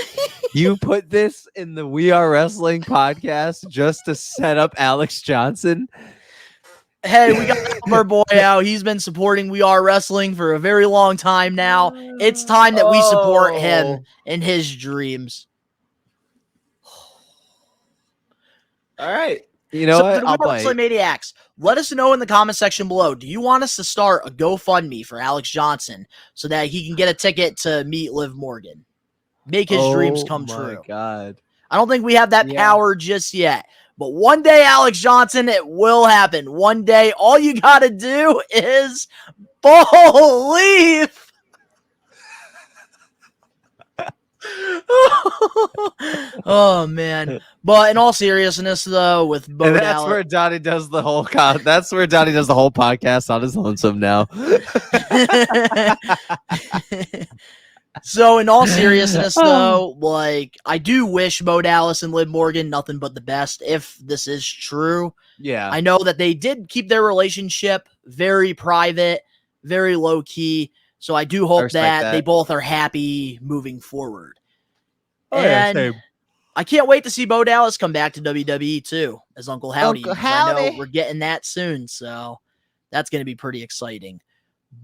you put this in the We Are Wrestling podcast just to set up Alex Johnson? Hey, we got to help our boy out. He's been supporting We Are Wrestling for a very long time now. It's time that we support him in his dreams. All right. You know what? The We Are Wrestling Maniacs, let us know in the comment section below. Do you want us to start a GoFundMe for Alex Johnson so that he can get a ticket to meet Liv Morgan? Make his dreams come true. Oh, my God. I don't think we have that power just yet. But one day, Alex Johnson, it will happen. One day, all you got to do is believe. Oh, man. But in all seriousness, though, with Bo And that's Dallas, where Donnie does the whole that's where Donnie does the whole podcast on his lonesome now. So in all seriousness, though, like, I do wish Bo Dallas and Liv Morgan nothing but the best if this is true. Yeah. I know that they did keep their relationship very private, very low key. So I do hope that they both are happy moving forward. And I can't wait to see Bo Dallas come back to WWE too as Uncle Howdy. Uncle Howdy. I know we're getting that soon, so that's going to be pretty exciting.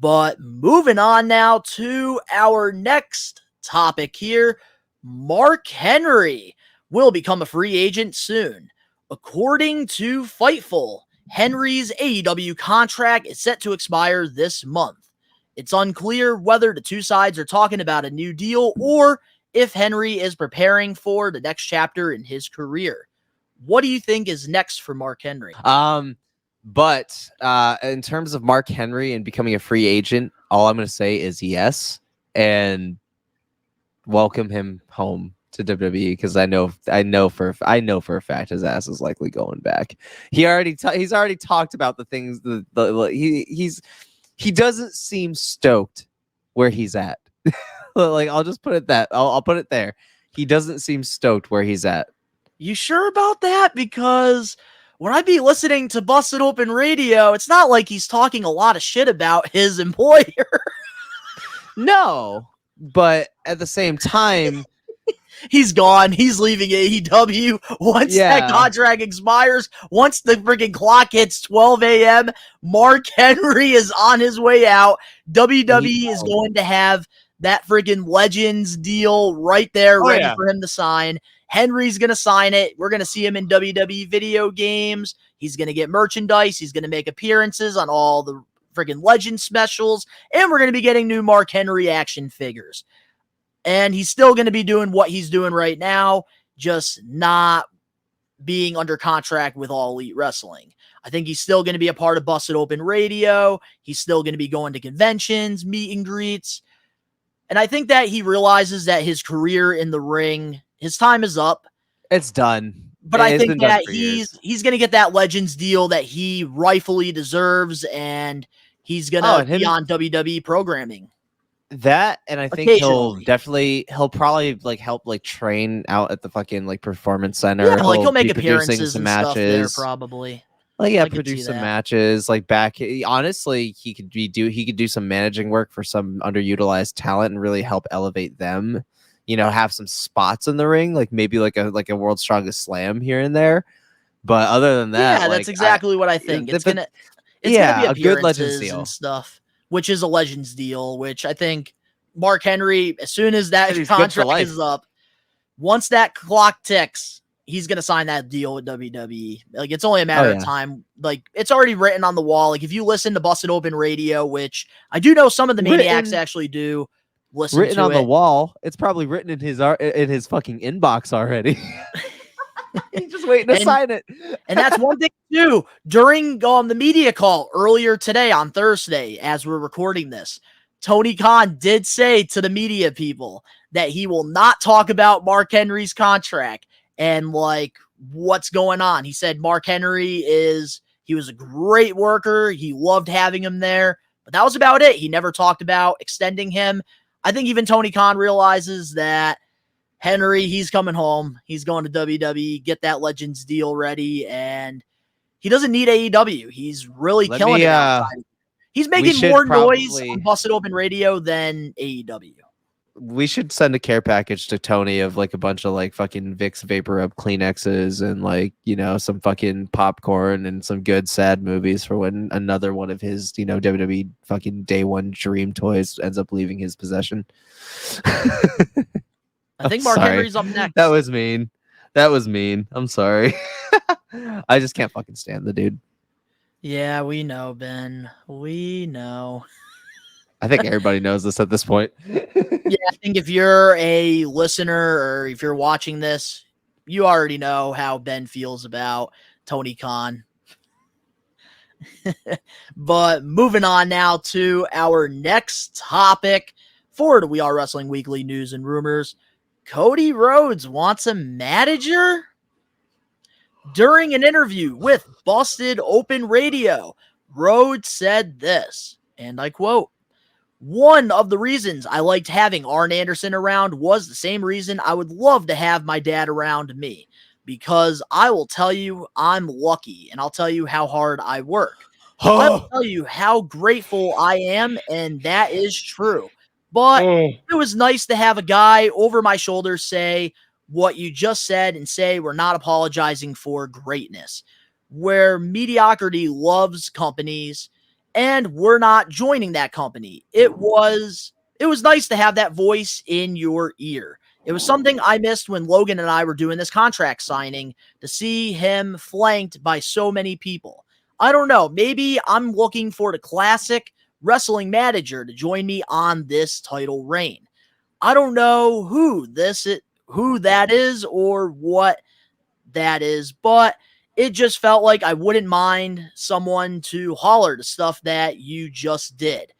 But moving on now to our next topic here, Mark Henry will become a free agent soon. According to Fightful, Henry's AEW contract is set to expire this month. It's unclear whether the two sides are talking about a new deal or if Henry is preparing for the next chapter in his career. What do you think is next for Mark Henry? But in terms of Mark Henry and becoming a free agent, all I'm going to say is yes, and welcome him home to WWE, because I know for a fact his ass is likely going back. He's already talked about the things he doesn't seem stoked where he's at. Like, I'll just put it that I'll put it there. He doesn't seem stoked where he's at. You sure about that? Because when I be listening to Busted Open Radio, it's not like he's talking a lot of shit about his employer. No, but at the same time, he's gone. He's leaving AEW once that contract expires. Once the freaking clock hits 12 a.m., Mark Henry is on his way out. WWE is going to have that freaking Legends deal right there ready for him to sign. Henry's going to sign it. We're going to see him in WWE video games. He's going to get merchandise. He's going to make appearances on all the freaking Legend specials. And we're going to be getting new Mark Henry action figures. And he's still going to be doing what he's doing right now, just not being under contract with All Elite Wrestling. I think he's still going to be a part of Busted Open Radio. He's still going to be going to conventions, meet and greets. And I think that he realizes that his career in the ring, his time is up. It's done. But I think that he's going to get that Legends deal that he rightfully deserves, and he's going to be on WWE programming. That, and I think he'll probably like help like train out at the fucking like performance center. Yeah, like he'll make appearances and matches. Stuff there probably. Like produce some matches. Like back, honestly, he could do some managing work for some underutilized talent and really help elevate them. You know, have some spots in the ring, like maybe like a World's Strongest Slam here and there. But other than that, that's exactly what I think. It's gonna be a good Legends deal and stuff, which is a Legends deal. Which I think Mark Henry, as soon as that contract is up, once that clock ticks, he's gonna sign that deal with WWE. Like it's only a matter of time. Like it's already written on the wall. Like if you listen to Busted Open Radio, which I do know some of the Maniacs actually do. Written on the wall. It's probably written in his fucking inbox already. He's just waiting to sign it. And that's one thing too. During the media call earlier today on Thursday, as we're recording this, Tony Khan did say to the media people that he will not talk about Mark Henry's contract and like what's going on. He said Mark Henry he was a great worker. He loved having him there, but that was about it. He never talked about extending him. I think even Tony Khan realizes that Henry, he's coming home. He's going to WWE, get that Legends deal ready, and he doesn't need AEW. He's really killing it outside. He's making more noise on Busted Open Radio than AEW. We should send a care package to Tony of like a bunch of like fucking Vicks Vapor Rub Kleenexes and like, you know, some fucking popcorn and some good sad movies for when another one of his, you know, WWE fucking day one dream toys ends up leaving his possession. I think Mark Henry's up next. That was mean. I'm sorry. I just can't fucking stand the dude. Yeah, we know, Ben. We know. I think everybody knows this at this point. Yeah, I think if you're a listener or if you're watching this, you already know how Ben feels about Tony Khan. But moving on now to our next topic for the We Are Wrestling Weekly News and Rumors. Cody Rhodes wants a manager? During an interview with Busted Open Radio, Rhodes said this, and I quote, "One of the reasons I liked having Arn Anderson around was the same reason I would love to have my dad around me, because I will tell you I'm lucky, and I'll tell you how hard I work. I will tell you how grateful I am, and that is true. But it was nice to have a guy over my shoulder say what you just said and say we're not apologizing for greatness, where mediocrity loves companies, and we're not joining that company. It was nice to have that voice in your ear. It was something I missed when Logan and I were doing this contract signing, to see him flanked by so many people. I don't know. Maybe I'm looking for the classic wrestling manager to join me on this title reign. I don't know who that is or what that is, but it just felt like I wouldn't mind someone to holler the stuff that you just did."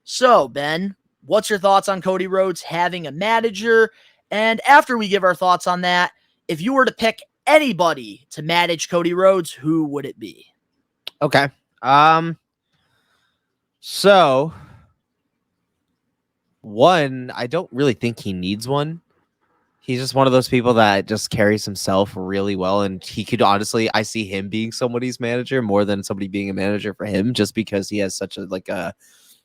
So, Ben, what's your thoughts on Cody Rhodes having a manager? And after we give our thoughts on that, if you were to pick anybody to manage Cody Rhodes, who would it be? Okay. So one, I don't really think he needs one. He's just one of those people that just carries himself really well, and he could honestly, I see him being somebody's manager more than somebody being a manager for him, just because he has such a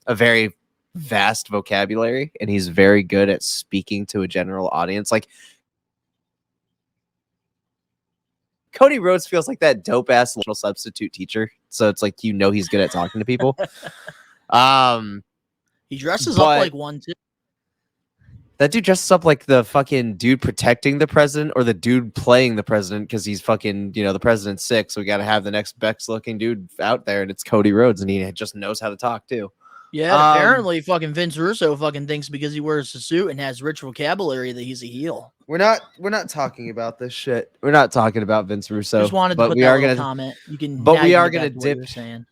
very vast vocabulary, and he's very good at speaking to a general audience. Like Cody Rhodes feels like that dope ass little substitute teacher, so it's like, you know, he's good at talking to people. He dresses up like one too. That dude dresses up like the fucking dude protecting the president or the dude playing the president because he's fucking, the president's sick. So we got to have the next Bex looking dude out there, and it's Cody Rhodes, and he just knows how to talk too. Yeah, apparently fucking Vince Russo fucking thinks because he wears a suit and has rich vocabulary that he's a heel. We're not talking about this shit. We're not talking about Vince Russo. Just wanted to but put we that are little gonna comment. You can, but now we you are can gonna get back to what you dip. were saying.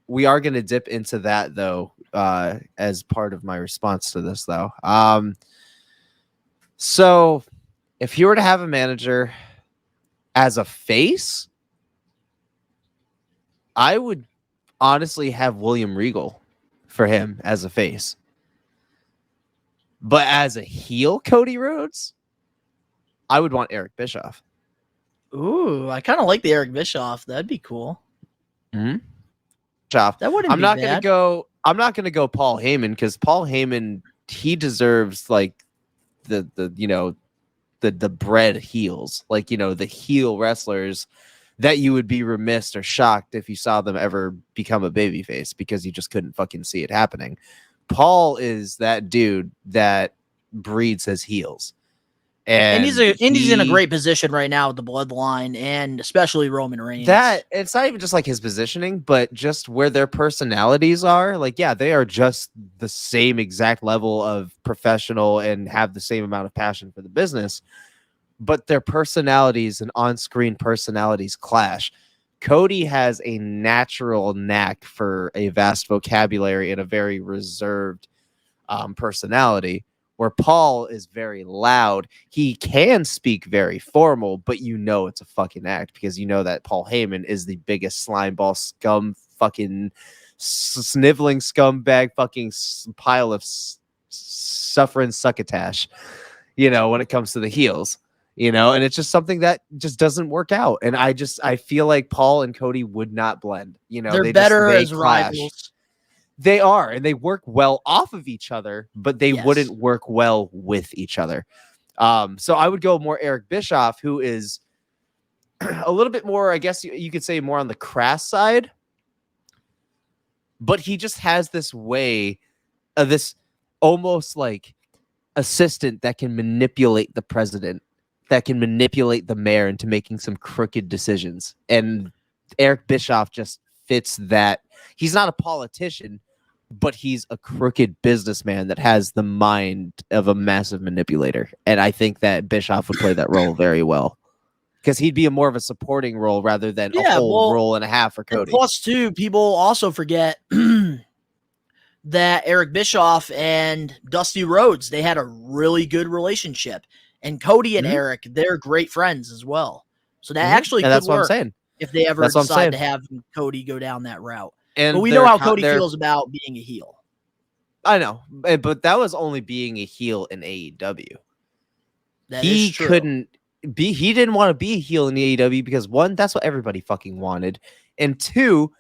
We are gonna dip into that though, as part of my response to this though. So if you were to have a manager as a face, I would honestly have William Regal for him as a face. But as a heel, Cody Rhodes, I would want Eric Bischoff. Ooh, I kind of like the Eric Bischoff. That'd be cool. Bischoff. That wouldn't I'm be not bad. gonna go Paul Heyman because Paul Heyman, he deserves like the bred heels, like the heel wrestlers that you would be remiss or shocked if you saw them ever become a babyface because you just couldn't fucking see it happening. Paul is that dude that breeds his heels. And he's in a great position right now with the bloodline and especially Roman Reigns. That it's not even just like his positioning, but just where their personalities are. Like, yeah, they are just the same exact level of professional and have the same amount of passion for the business, but their personalities and on-screen personalities clash. Cody has a natural knack for a vast vocabulary and a very reserved personality, where Paul is very loud. He can speak very formal, but it's a fucking act because that Paul Heyman is the biggest slimeball scum fucking sniveling scumbag fucking pile of suffering succotash, when it comes to the heels. And it's just something that just doesn't work out. And I feel like Paul and Cody would not blend. They're better as rivals. They are, and they work well off of each other, but they wouldn't work well with each other. So I would go more Eric Bischoff, who is a little bit more, I guess you could say, more on the crass side. But he just has this way of this almost like assistant that can manipulate the president, that can manipulate the mayor into making some crooked decisions. And Eric Bischoff just fits that. He's not a politician, but he's a crooked businessman that has the mind of a massive manipulator. And I think that Bischoff would play that role very well because he'd be more of a supporting role rather than a whole role and a half for Cody. Plus, too, people also forget that Eric Bischoff and Dusty Rhodes, they had a really good relationship. And Cody and Eric, they're great friends as well. So that actually could that's work what I'm saying. if they ever decide to have Cody go down that route. And but we know how Cody feels about being a heel. I know, but that was only being a heel in AEW. He couldn't be. He didn't want to be a heel in the AEW because one, that's what everybody fucking wanted, and two,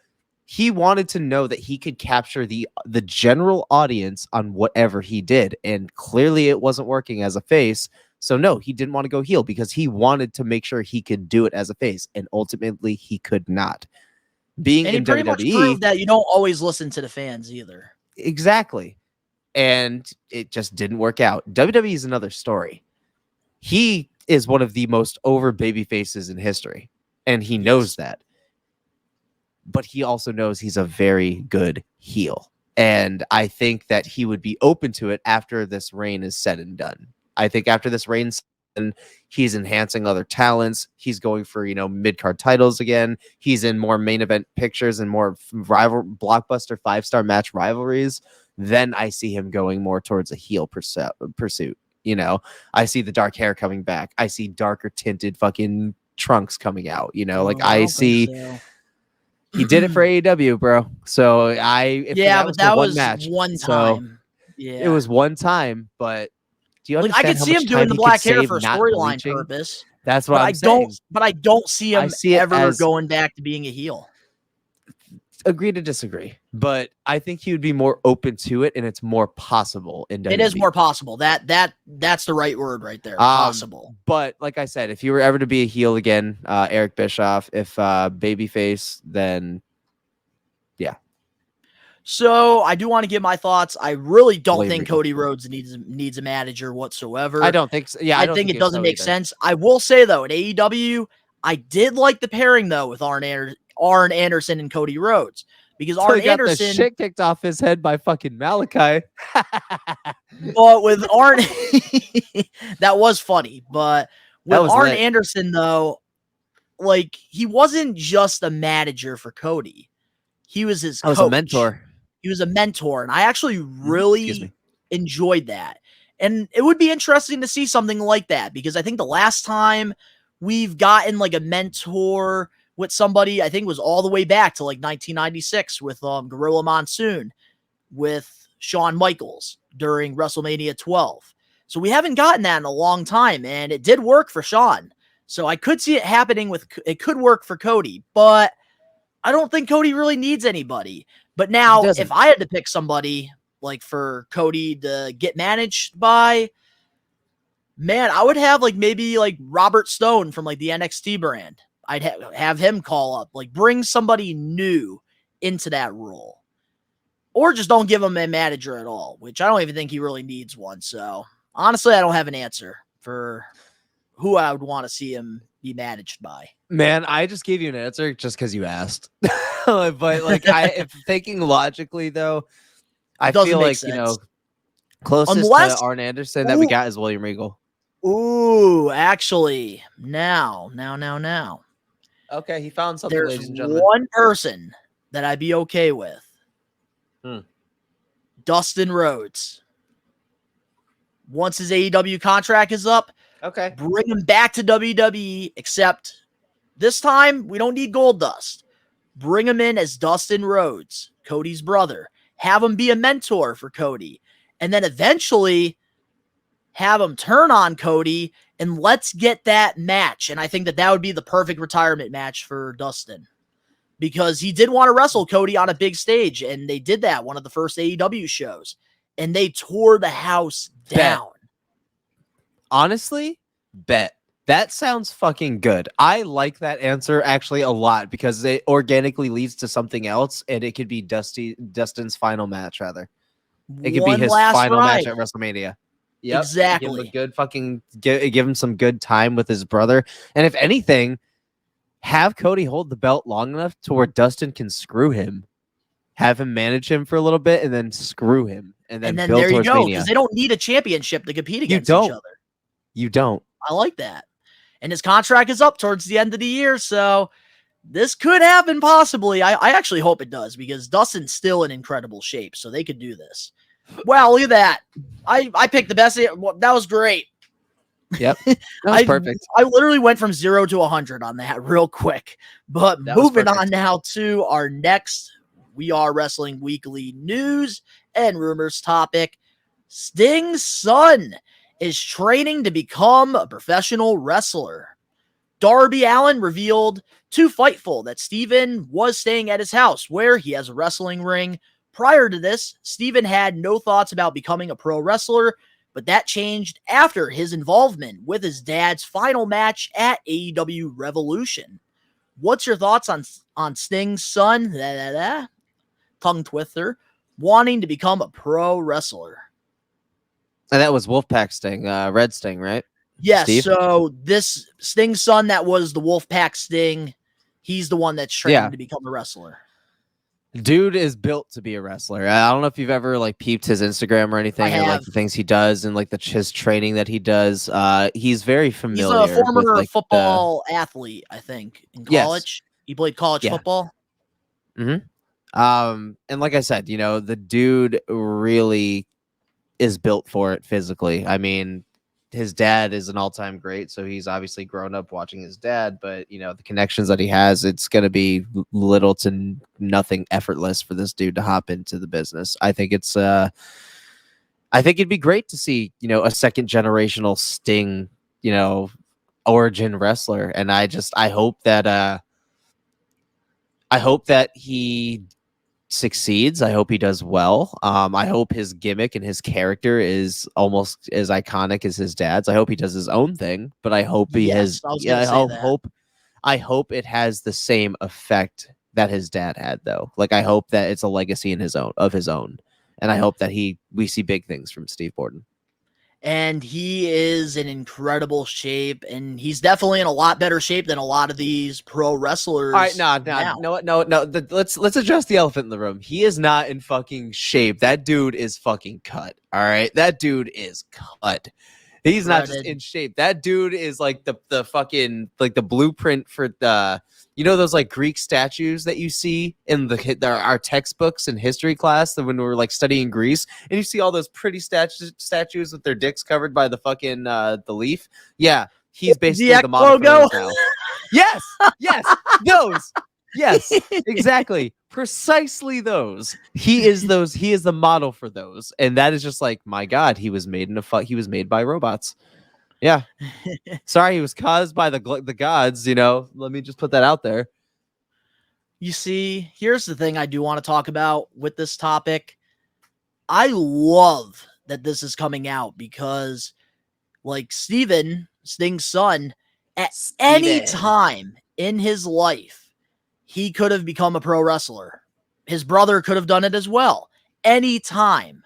he wanted to know that he could capture the general audience on whatever he did, and clearly it wasn't working as a face. So no, he didn't want to go heel because he wanted to make sure he could do it as a face, and ultimately he could not. Being and he in pretty WWE, much proved that you don't always listen to the fans either. Exactly. And it just didn't work out. WWE is another story. He is one of the most over baby faces in history, and he knows that. But he also knows he's a very good heel. And I think that he would be open to it after this reign is said and done. I think after this reign, and he's enhancing other talents. He's going for, mid-card titles again. He's in more main event pictures and more rival blockbuster 5-star match rivalries. Then I see him going more towards a heel pursuit. I see the dark hair coming back. I see darker tinted fucking trunks coming out. I see. So. He did it for AEW, bro. So but that was one time. So it was one time, but. Do you understand I could see him doing the black hair for storyline purpose. That's what I'm saying. But I don't see him ever going back to being a heel. Agree to disagree, but I think he would be more open to it, and it's more possible in WWE. It is more possible. That's the right word right there. Possible. But like I said, if you were ever to be a heel again, Eric Bischoff. If babyface, then yeah. So I do want to give my thoughts. I really don't William think Regal. Cody Rhodes needs a manager whatsoever. I don't think so. Yeah, I don't think it doesn't so make either. sense. I will say though, in AEW, I did like the pairing though with Arn Anderson and Cody Rhodes because So Arn he got the Anderson, shit kicked off his head by fucking Malachi. but with Arn, that was funny. But with That was Arn lit. Anderson though, like he wasn't just a manager for Cody. He was his I was coach. a mentor. He was a mentor, and I actually Excuse really me. enjoyed that. And it would be interesting to see something like that because I think the last time we've gotten like a mentor with somebody, I think was all the way back to like 1996 with Gorilla Monsoon with Shawn Michaels during WrestleMania 12. So we haven't gotten that in a long time, and it did work for Shawn. So I could see it happening it could work for Cody, but I don't think Cody really needs anybody. But now, if I had to pick somebody like for Cody to get managed by, man, I would have like maybe like Robert Stone from like the NXT brand. I'd have him call up, like bring somebody new into that role. Or just don't give him a manager at all, which I don't even think he really needs one. So honestly, I don't have an answer for who I would want to see him be managed by. Man, I just gave you an answer just because you asked. But like, if thinking logically though, I Doesn't feel make like sense. closest Unless- to Arn Anderson that we got is William Regal. Ooh, actually, now. Okay, he found something, There's ladies and gentlemen. one person that I'd be okay with. Dustin Rhodes. Once his AEW contract is up, Okay. bring him back to WWE, except this time we don't need Goldust. Bring him in as Dustin Rhodes, Cody's brother. Have him be a mentor for Cody. And then eventually have him turn on Cody and let's get that match. And I think that would be the perfect retirement match for Dustin. Because he did want to wrestle Cody on a big stage, and they did that one of the first AEW shows. And they tore the house down. Honestly, bet. That sounds fucking good. I like that answer actually a lot because it organically leads to something else, and it could be Dustin's final match, rather. It could be his final match at WrestleMania. Yep. Exactly. Give him a good fucking give him some good time with his brother. And if anything, have Cody hold the belt long enough to where Dustin can screw him. Have him manage him for a little bit and then screw him. And then build there you towards go. Mania. Because they don't need a championship to compete against each other. You don't. I like that. And his contract is up towards the end of the year, so this could happen possibly. I actually hope it does because Dustin's still in incredible shape, so they could do this. Wow, look at that. I picked the best. That was great. Yep. That was perfect. I literally went from 0 to 100 on that real quick. But That was moving on perfect. now to our next We Are Wrestling Weekly news and rumors topic. Sting's son is training to become a professional wrestler. Darby Allin revealed to Fightful that Steven was staying at his house where he has a wrestling ring. Prior to this, Steven had no thoughts about becoming a pro wrestler, but that changed after his involvement with his dad's final match at AEW Revolution. What's your thoughts on Sting's son, tongue twister, wanting to become a pro wrestler? And that was Wolfpack Sting, Red Sting, right? Yes, Steve? so this Sting's son that was the Wolfpack Sting, he's the one that's training to become a wrestler. Dude is built to be a wrestler. I don't know if you've ever like peeped his Instagram or anything, or like the things he does and like his training that he does. He's very familiar. He's a former with, like, football athlete, I think, in college. Yes. He played college football. And like I said, the dude really is built for it physically. I mean, his dad is an all-time great, so he's obviously grown up watching his dad, but the connections that he has, it's going to be little to nothing effortless for this dude to hop into the business. I think I think it'd be great to see, a second generational Sting, origin wrestler. And I hope that he succeeds. I hope he does well. I hope his gimmick and his character is almost as iconic as his dad's. I hope he does his own thing, but I hope he has. I hope it has the same effect that his dad had, though. Like, I hope that it's a legacy in his own, and I hope that we see big things from Steve Borden. And he is in incredible shape, and he's definitely in a lot better shape than a lot of these pro wrestlers. All right, now. no. Let's address the elephant in the room. He is not in fucking shape. That dude is fucking cut. All right, that dude is cut. He's not just in shape. That dude is like the fucking like the blueprint for the those like Greek statues that you see in our textbooks in history class when we were like studying Greece, and you see all those pretty statues with their dicks covered by the fucking the leaf. Yeah, he's basically the model for those now. Yes, those. Yes, exactly. Precisely those. He is the model for those. And that is just like, my God, he was made by robots. Yeah. Sorry, he was caused by the gods, Let me just put that out there. You see, here's the thing I do want to talk about with this topic. I love that this is coming out because, like, Sting's son, at any time in his life, he could have become a pro wrestler. His brother could have done it as well. Anytime.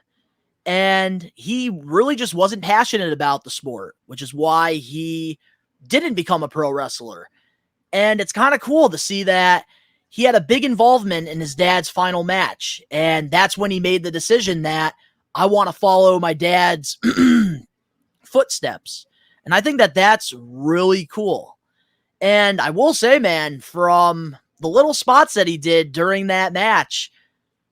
And he really just wasn't passionate about the sport, which is why he didn't become a pro wrestler. And it's kind of cool to see that he had a big involvement in his dad's final match. And that's when he made the decision that I want to follow my dad's footsteps. And I think that that's really cool. And I will say, man, from the little spots that he did during that match,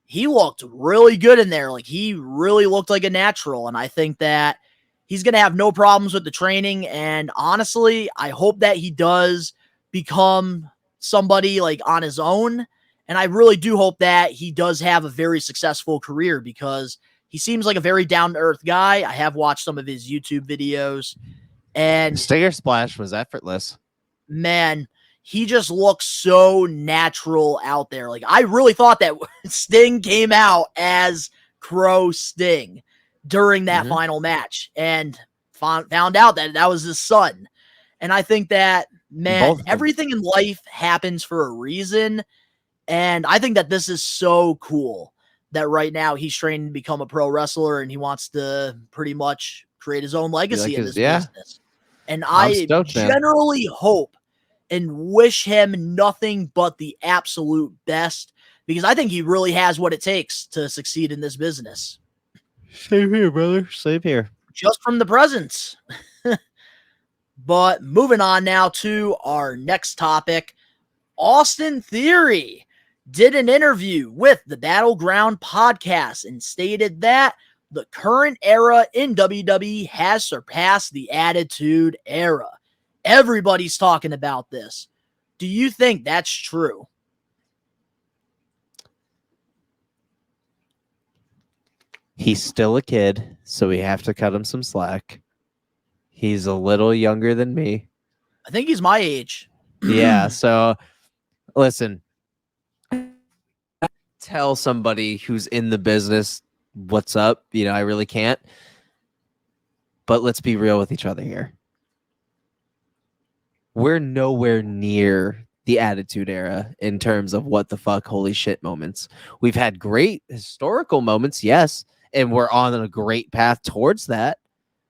he looked really good in there. Like, he really looked like a natural. And I think that he's going to have no problems with the training. And honestly, I hope that he does become somebody like on his own. And I really do hope that he does have a very successful career because he seems like a very down-to-earth guy. I have watched some of his YouTube videos. And Stinger Splash was effortless. Man, he just looks so natural out there. Like, I really thought that Sting came out as Crow Sting during that final match and found out that that was his son. And I think that, man, everything in life happens for a reason. And I think that this is so cool that right now he's training to become a pro wrestler and he wants to pretty much create his own legacy in this business. And I generally hope and wish him nothing but the absolute best because I think he really has what it takes to succeed in this business. Same here, brother. Same here. Just from the presence. But moving on now to our next topic, Austin Theory did an interview with the Battleground podcast and stated that the current era in WWE has surpassed the Attitude Era. Everybody's talking about this. Do you think that's true? He's still a kid, so we have to cut him some slack. He's a little younger than me. I think he's my age. Yeah, so listen. Tell somebody who's in the business what's up. I really can't. But let's be real with each other here. We're nowhere near the Attitude Era in terms of what the fuck, holy shit moments. We've had great historical moments, yes, and we're on a great path towards that.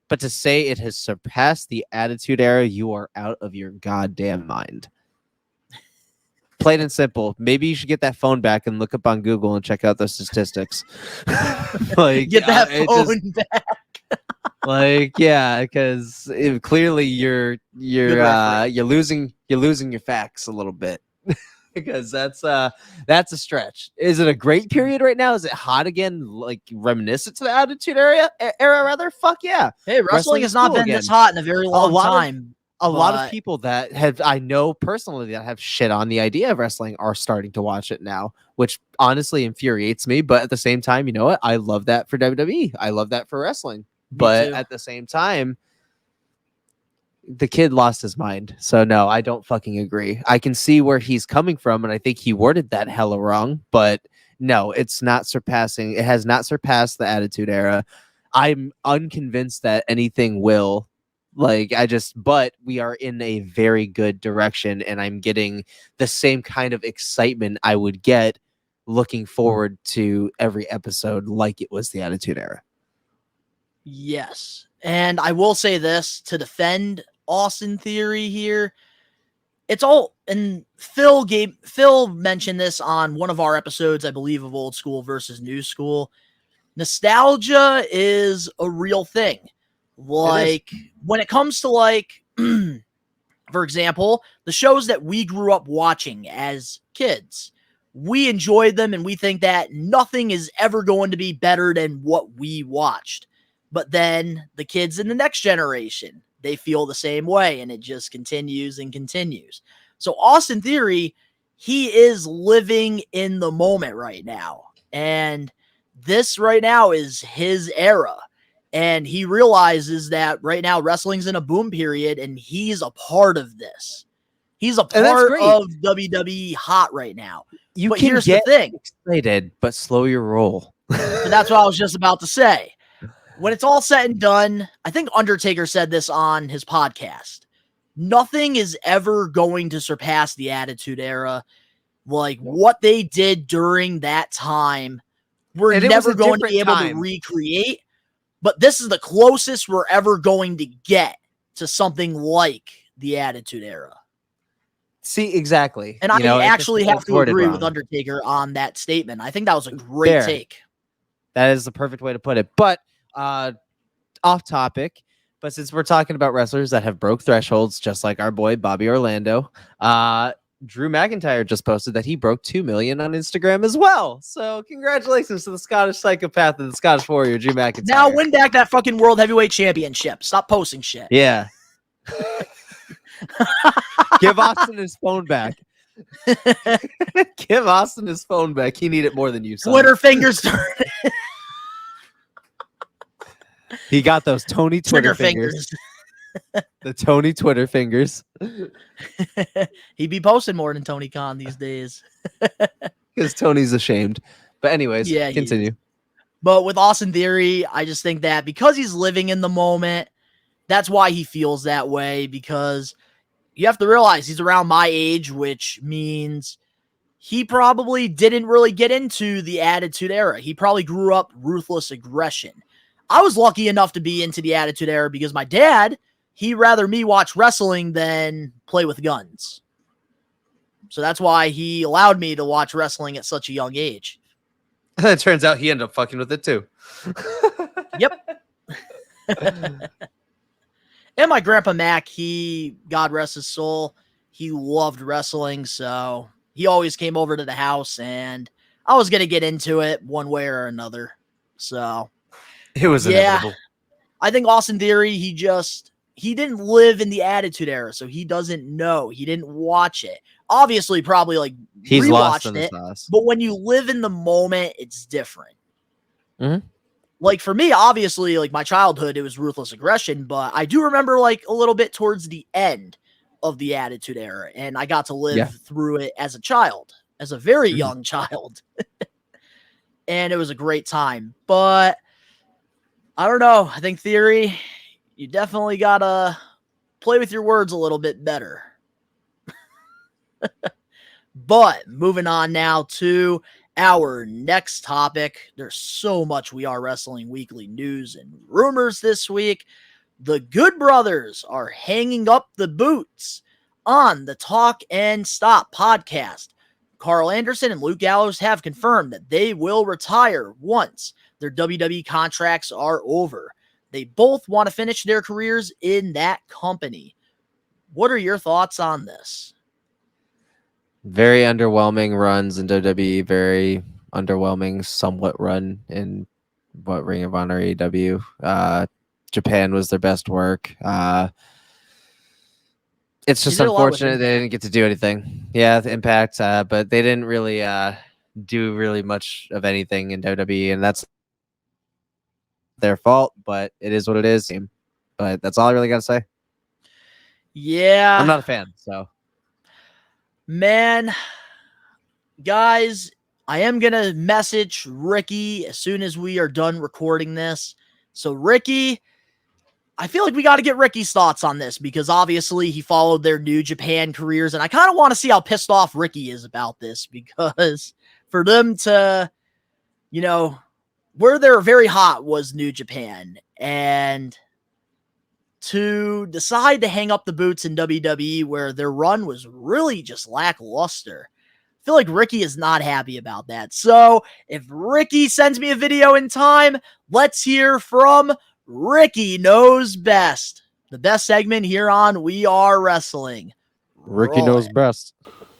But to say it has surpassed the Attitude Era, you are out of your goddamn mind. Plain and simple. Maybe you should get that phone back and look up on Google and check out those statistics. Like, get that phone back. Like, yeah, because clearly you're losing your facts a little bit. Because that's a stretch. Is it a great period right now? Is it hot again? Like reminiscent to the Attitude Era rather? Fuck yeah. Hey, wrestling has not been this hot in a very long time. A lot of people that I know personally that have shit on the idea of wrestling are starting to watch it now, which honestly infuriates me. But at the same time, you know what? I love that for WWE. I love that for wrestling. But at the same time, the kid lost his mind. So no, I don't fucking agree. I can see where he's coming from, and I think he worded that hella wrong. But no, it's not surpassing. It has not surpassed the Attitude Era. I'm unconvinced that anything will But we are in a very good direction, and I'm getting the same kind of excitement I would get looking forward to every episode like it was the Attitude Era. Yes. And I will say this to defend Austin Theory here. It's all, and Phil mentioned this on one of our episodes, I believe, of Old School versus New School. Nostalgia is a real thing. Like, when it comes to, like, for example, the shows that we grew up watching as kids, we enjoyed them and we think that nothing is ever going to be better than what we watched. But then the kids in the next generation, they feel the same way, and it just continues and continues. So Austin Theory, he is living in the moment right now. And this right now is his era. And he realizes that right now wrestling's in a boom period, and he's a part of this. He's a part of WWE hot right now. But here's the thing. Excited, but slow your roll. So that's what I was just about to say. When it's all said and done, I think Undertaker said this on his podcast. Nothing is ever going to surpass the Attitude Era. Like, what they did during that time, we're never going to be able to recreate. But this is the closest we're ever going to get to something like the Attitude Era. See, exactly. And I actually have to agree with Undertaker on that statement. I think that was a great take. That is the perfect way to put it. But off topic, but since we're talking about wrestlers that have broke thresholds, just like our boy Bobby Orlando, Drew McIntyre just posted that he broke 2 million on Instagram as well. So congratulations to the Scottish psychopath and the Scottish warrior, Drew McIntyre. Now win back that fucking World Heavyweight Championship. Stop posting shit. Yeah. Give Austin his phone back. Give Austin his phone back. He need it more than you, son. Twitter fingers. He got those Tony Twitter fingers. The Tony Twitter fingers. He'd be posting more than Tony Khan these days. Because Tony's ashamed. But anyways, continue. But with Austin Theory, I just think that because he's living in the moment, that's why he feels that way. Because you have to realize he's around my age, which means he probably didn't really get into the Attitude Era. He probably grew up ruthless aggression. I was lucky enough to be into the Attitude Era because my dad, he'd rather me watch wrestling than play with guns. So that's why he allowed me to watch wrestling at such a young age. It turns out he ended up fucking with it too. Yep. And my grandpa Mac, God rest his soul, he loved wrestling, so he always came over to the house, and I was going to get into it one way or another. So it was inevitable. I think Austin Theory, he didn't live in the Attitude Era, so he doesn't know. He didn't watch it. Obviously, probably like he's lost rewatched in it, the sauce. But when you live in the moment, it's different. Mm-hmm. Like for me, obviously, like my childhood, it was ruthless aggression, but I do remember like a little bit towards the end of the Attitude Era, and I got to live through it as a child, as a very young child. And it was a great time. But I don't know. I think Theory, you definitely gotta play with your words a little bit better. But moving on now to our next topic. There's so much We Are Wrestling Weekly news and rumors this week. The Good Brothers are hanging up the boots on the Talk and Stop podcast. Carl Anderson and Luke Gallows have confirmed that they will retire once their WWE contracts are over. They both want to finish their careers in that company. What are your thoughts on this? Very underwhelming runs in WWE. Very underwhelming, somewhat run in Ring of Honor AEW. Japan was their best work. It's just unfortunate they didn't get to do anything. Yeah, the Impact, but they didn't really do really much of anything in WWE, and that's their fault. But it is what it is. But that's all I really got to say. Yeah, I'm not a fan, so. Man, guys, I am going to message Ricky as soon as we are done recording this. So, Ricky, I feel like we got to get Ricky's thoughts on this because obviously he followed their New Japan careers, and I kind of want to see how pissed off Ricky is about this because for them to, where they're very hot was New Japan, and to decide to hang up the boots in WWE where their run was really just lackluster. I feel like Ricky is not happy about that. So if Ricky sends me a video in time, let's hear from Ricky Knows Best. The best segment here on We Are Wrestling. Ricky knows best.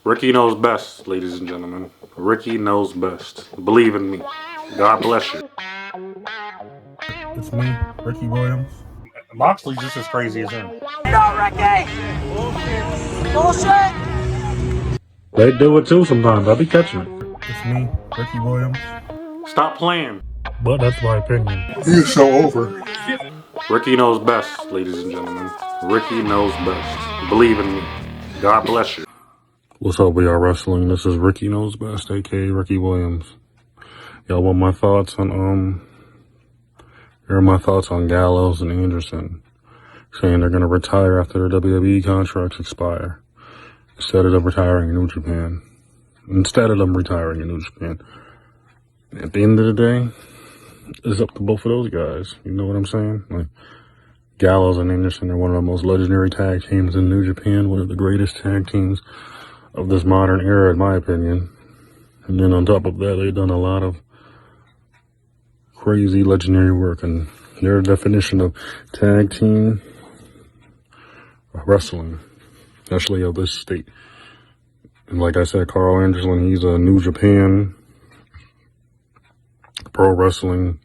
Ricky knows best, ladies and gentlemen. Ricky knows best. Believe in me. God bless you. It's me, Ricky Williams. Moxley's just as crazy as him. No, Ricky! Bullshit! They do it too sometimes. I'll be catching it. It's me, Ricky Williams. Stop playing. But that's my opinion. He's so over. Ricky knows best, ladies and gentlemen. Ricky knows best. Believe in me. God bless you. What's up, We Are Wrestling? This is Ricky Knows Best, aka Ricky Williams. Y'all want my thoughts on here are my thoughts on Gallows and Anderson, saying they're gonna retire after their WWE contracts expire. Instead of them retiring in New Japan. At the end of the day, it's up to both of those guys. You know what I'm saying? Like, Gallows and Anderson are one of the most legendary tag teams in New Japan, one of the greatest tag teams of this modern era, in my opinion. And then on top of that, they've done a lot of crazy legendary work, and their definition of tag team wrestling, especially of this state. And like I said, Carl Anderson, he's a New Japan pro wrestling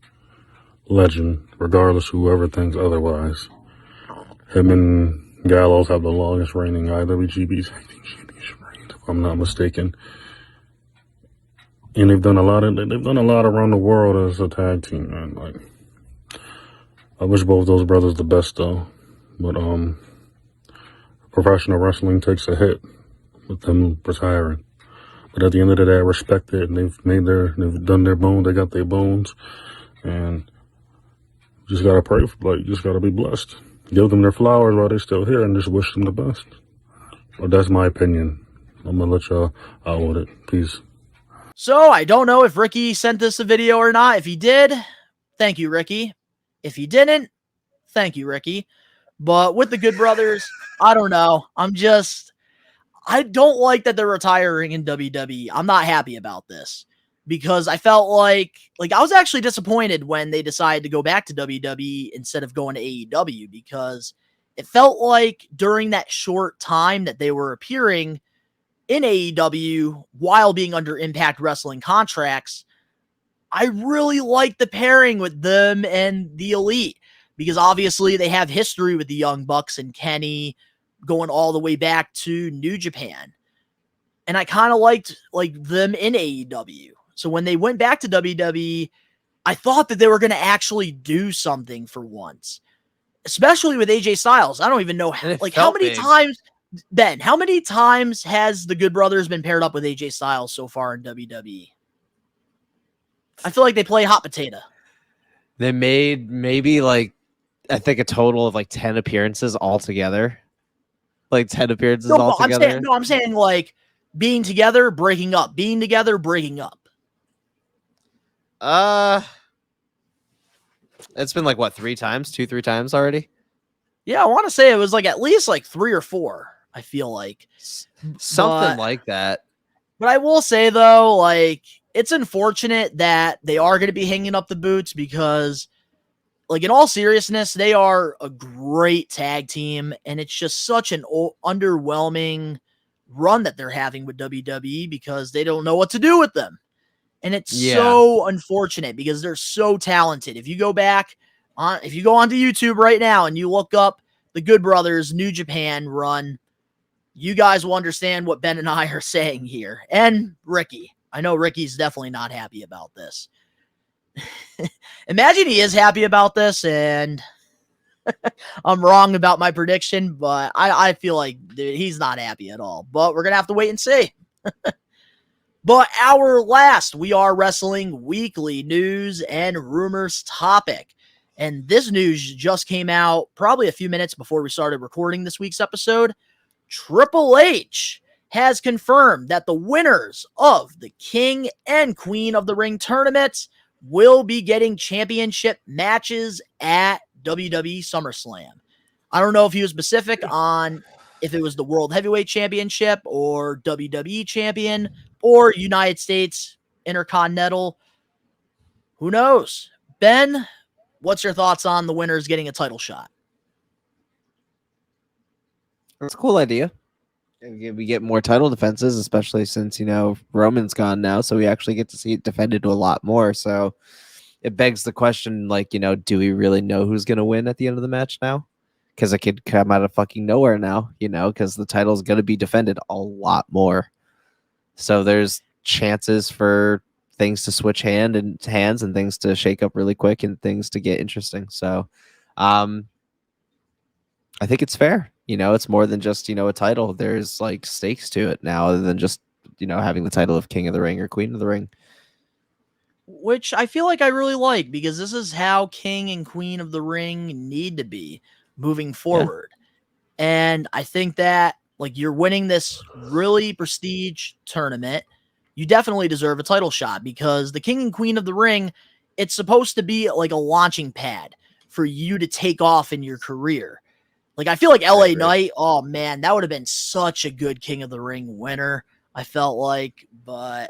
legend, regardless whoever thinks otherwise. Him and Gallows have the longest reigning IWGP Tag Team Championship reign, if I'm not mistaken. And they've done a lot around the world as a tag team, man. Like, I wish both those brothers the best though. But professional wrestling takes a hit with them retiring. But at the end of the day, I respect it, and they've done their bone, they got their bones, and you just gotta pray for, you just gotta be blessed. Give them their flowers while they're still here, and just wish them the best. But that's my opinion. I'm gonna let y'all out with it. Peace. So I don't know if Ricky sent us a video or not. If he did, thank you, Ricky. If he didn't, thank you, Ricky. But with the Good Brothers, I don't know. I don't like that they're retiring in WWE. I'm not happy about this because I felt like I was actually disappointed when they decided to go back to WWE instead of going to AEW, because it felt like during that short time that they were appearing in AEW while being under Impact Wrestling contracts, I really liked the pairing with them and the Elite, because obviously they have history with the Young Bucks and Kenny going all the way back to New Japan. And I kind of liked them in AEW. So when they went back to WWE, I thought that they were going to actually do something for once, especially with AJ Styles. I don't even know how many times, Ben, how many times has the Good Brothers been paired up with AJ Styles so far in WWE? I feel like they play hot potato. They made maybe I think a total of 10 appearances altogether. 10 appearances altogether. I'm saying being together, breaking up. Being together, breaking up. It's been 3 times? 2-3 times already? Yeah, I want to say it was at least 3 or 4, I feel like. Something like that. But I will say, though, it's unfortunate that they are going to be hanging up the boots because, in all seriousness, they are a great tag team, and it's just such an underwhelming run that they're having with WWE because they don't know what to do with them. And it's so unfortunate because they're so talented. If you go onto YouTube right now and you look up the Good Brothers New Japan run, you guys will understand what Ben and I are saying here. And Ricky. I know Ricky's definitely not happy about this. Imagine he is happy about this and I'm wrong about my prediction, but I feel like he's not happy at all. But we're going to have to wait and see. But our last We Are Wrestling weekly news and rumors topic. And this news just came out probably a few minutes before we started recording this week's episode. Triple H has confirmed that the winners of the King and Queen of the Ring tournaments will be getting championship matches at WWE SummerSlam. I don't know if he was specific on if it was the World Heavyweight Championship or WWE Champion or United States Intercontinental. Who knows? Ben, what's your thoughts on the winners getting a title shot? That's a cool idea. We get more title defenses, especially since, Roman's gone now, so we actually get to see it defended a lot more. So it begs the question, do we really know who's going to win at the end of the match now? Because it could come out of fucking nowhere now, because the title is going to be defended a lot more. So there's chances for things to switch hands and things to shake up really quick and things to get interesting. So I think it's fair. It's more than just, a title. There's stakes to it now other than just, having the title of King of the Ring or Queen of the Ring. Which I feel like I really like, because this is how King and Queen of the Ring need to be moving forward. Yeah. And I think that you're winning this really prestige tournament. You definitely deserve a title shot, because the King and Queen of the Ring, it's supposed to be like a launching pad for you to take off in your career. I feel like LA Knight, oh man, that would have been such a good King of the Ring winner, I felt like. But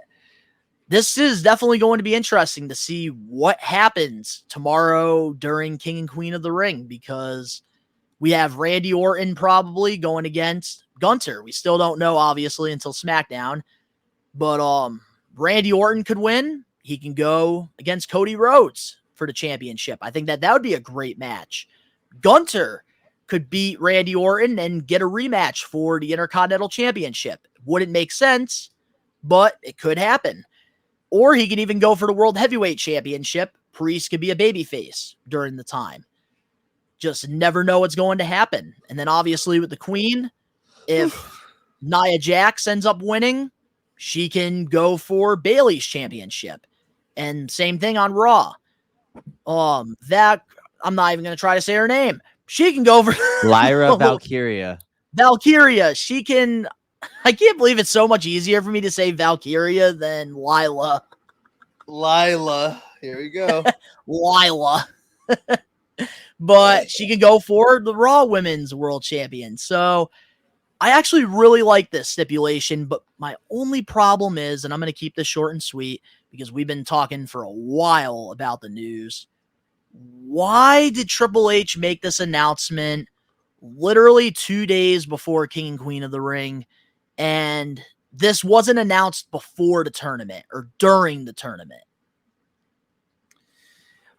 this is definitely going to be interesting to see what happens tomorrow during King and Queen of the Ring, because we have Randy Orton probably going against Gunter. We still don't know, obviously, until SmackDown. But Randy Orton could win. He can go against Cody Rhodes for the championship. I think that would be a great match. Gunter could beat Randy Orton and get a rematch for the Intercontinental Championship. Wouldn't make sense, but it could happen. Or he could even go for the World Heavyweight Championship. Priest could be a babyface during the time. Just never know what's going to happen. And then obviously with the Queen, if Nia Jax ends up winning, she can go for Bayley's championship. And same thing on Raw. That I'm not even going to try to say her name. She can go for Lyra Valkyria. Valkyria. She can. I can't believe it's so much easier for me to say Valkyria than Lila. Lila. Here we go. Lila. But she can go for the Raw Women's World Champion. So I actually really like this stipulation, but my only problem is, and I'm going to keep this short and sweet because we've been talking for a while about the news. Why did Triple H make this announcement literally 2 days before King and Queen of the Ring? And this wasn't announced before the tournament or during the tournament.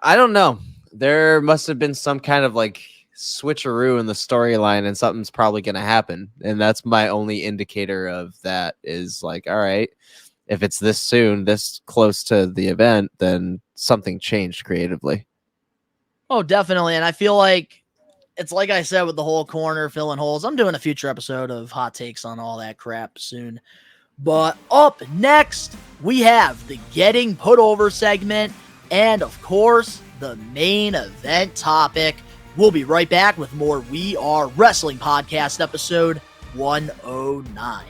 I don't know. There must have been some kind of switcheroo in the storyline, and something's probably going to happen. And that's my only indicator of that is all right, if it's this soon, this close to the event, then something changed creatively. Oh, definitely. And I feel like it's like I said with the whole corner filling holes. I'm doing a future episode of hot takes on all that crap soon. But up next, we have the Getting Put Over segment. And of course, the main event topic. We'll be right back with more We Are Wrestling Podcast episode 109.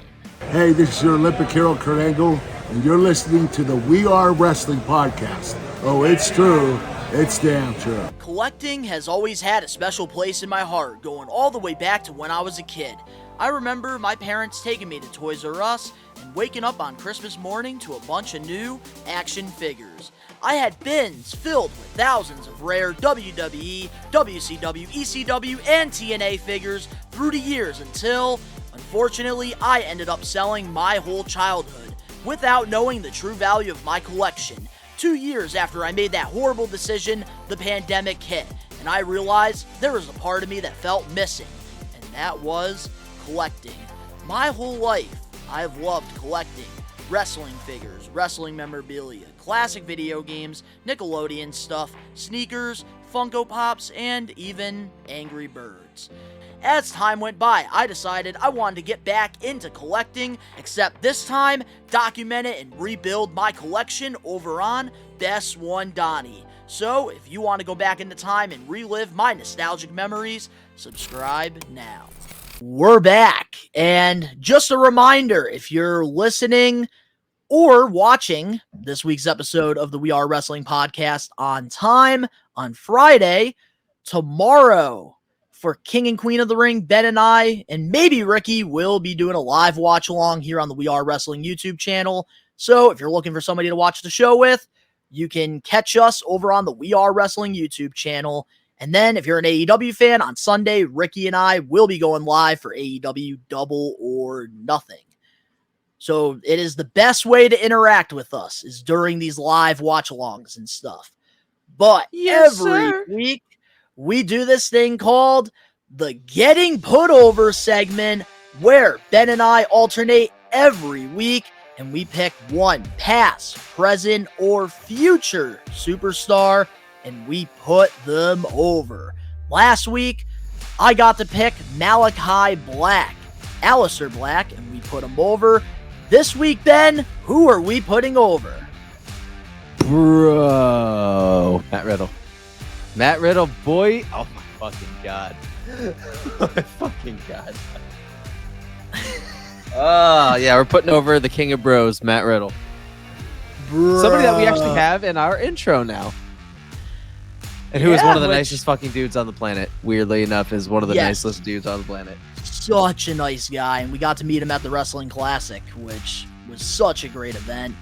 Hey, this is your Olympic hero, Kurt Angle, and you're listening to the We Are Wrestling Podcast. Oh, it's true. It's damn true. Collecting has always had a special place in my heart, going all the way back to when I was a kid. I remember my parents taking me to Toys R Us and waking up on Christmas morning to a bunch of new action figures. I had bins filled with thousands of rare WWE, WCW, ECW, and TNA figures through the years until, unfortunately, I ended up selling my whole childhood without knowing the true value of my collection. 2 years after I made that horrible decision, the pandemic hit, and I realized there was a part of me that felt missing, and that was collecting. My whole life, I've loved collecting wrestling figures, wrestling memorabilia, classic video games, Nickelodeon stuff, sneakers, Funko Pops, and even Angry Birds. As time went by, I decided I wanted to get back into collecting, except this time, document it and rebuild my collection over on Best One Donnie. So if you want to go back into time and relive my nostalgic memories, subscribe now. We're back, and just a reminder, if you're listening or watching this week's episode of the We Are Wrestling podcast on time on Friday, tomorrow for King and Queen of the Ring, Ben and I, and maybe Ricky, will be doing a live watch along here on the We Are Wrestling YouTube channel. So if you're looking for somebody to watch the show with, you can catch us over on the We Are Wrestling YouTube channel. And then if you're an AEW fan, on Sunday, Ricky and I will be going live for AEW Double or Nothing. So it is the best way to interact with us is during these live watch-alongs and stuff. But every week, we do this thing called the Getting Put Over segment, where Ben and I alternate every week, and we pick one past, present, or future superstar, and we put them over. Last week, I got to pick Malachi Black, Aleister Black, and we put him over. This week, Ben, who are we putting over? Bro. Matt Riddle. Matt Riddle, boy. Oh, my fucking God. Oh, my fucking God. Oh, yeah, we're putting over the King of Bros, Matt Riddle. Bro. Somebody that we actually have in our intro now. And who is one of the nicest fucking dudes on the planet. Weirdly enough, is one of the nicest dudes on the planet. Such a nice guy, and we got to meet him at the Wrestling Classic, which was such a great event.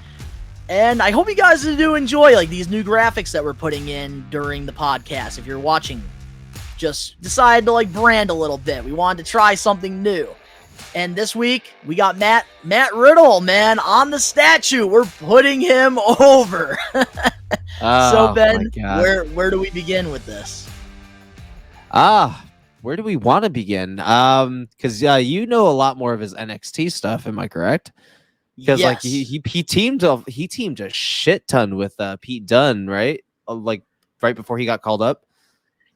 And I hope you guys do enjoy like these new graphics that we're putting in during the podcast. If you're watching, just decide to like brand a little bit. We wanted to try something new. And this week, we got Matt Riddle, man, on the statue. We're putting him over. So, Ben, where do we begin with this? Where do we want to begin? Because you know a lot more of his NXT stuff. Am I correct? Because like he teamed a shit ton with Pete Dunne, right? Like right before he got called up.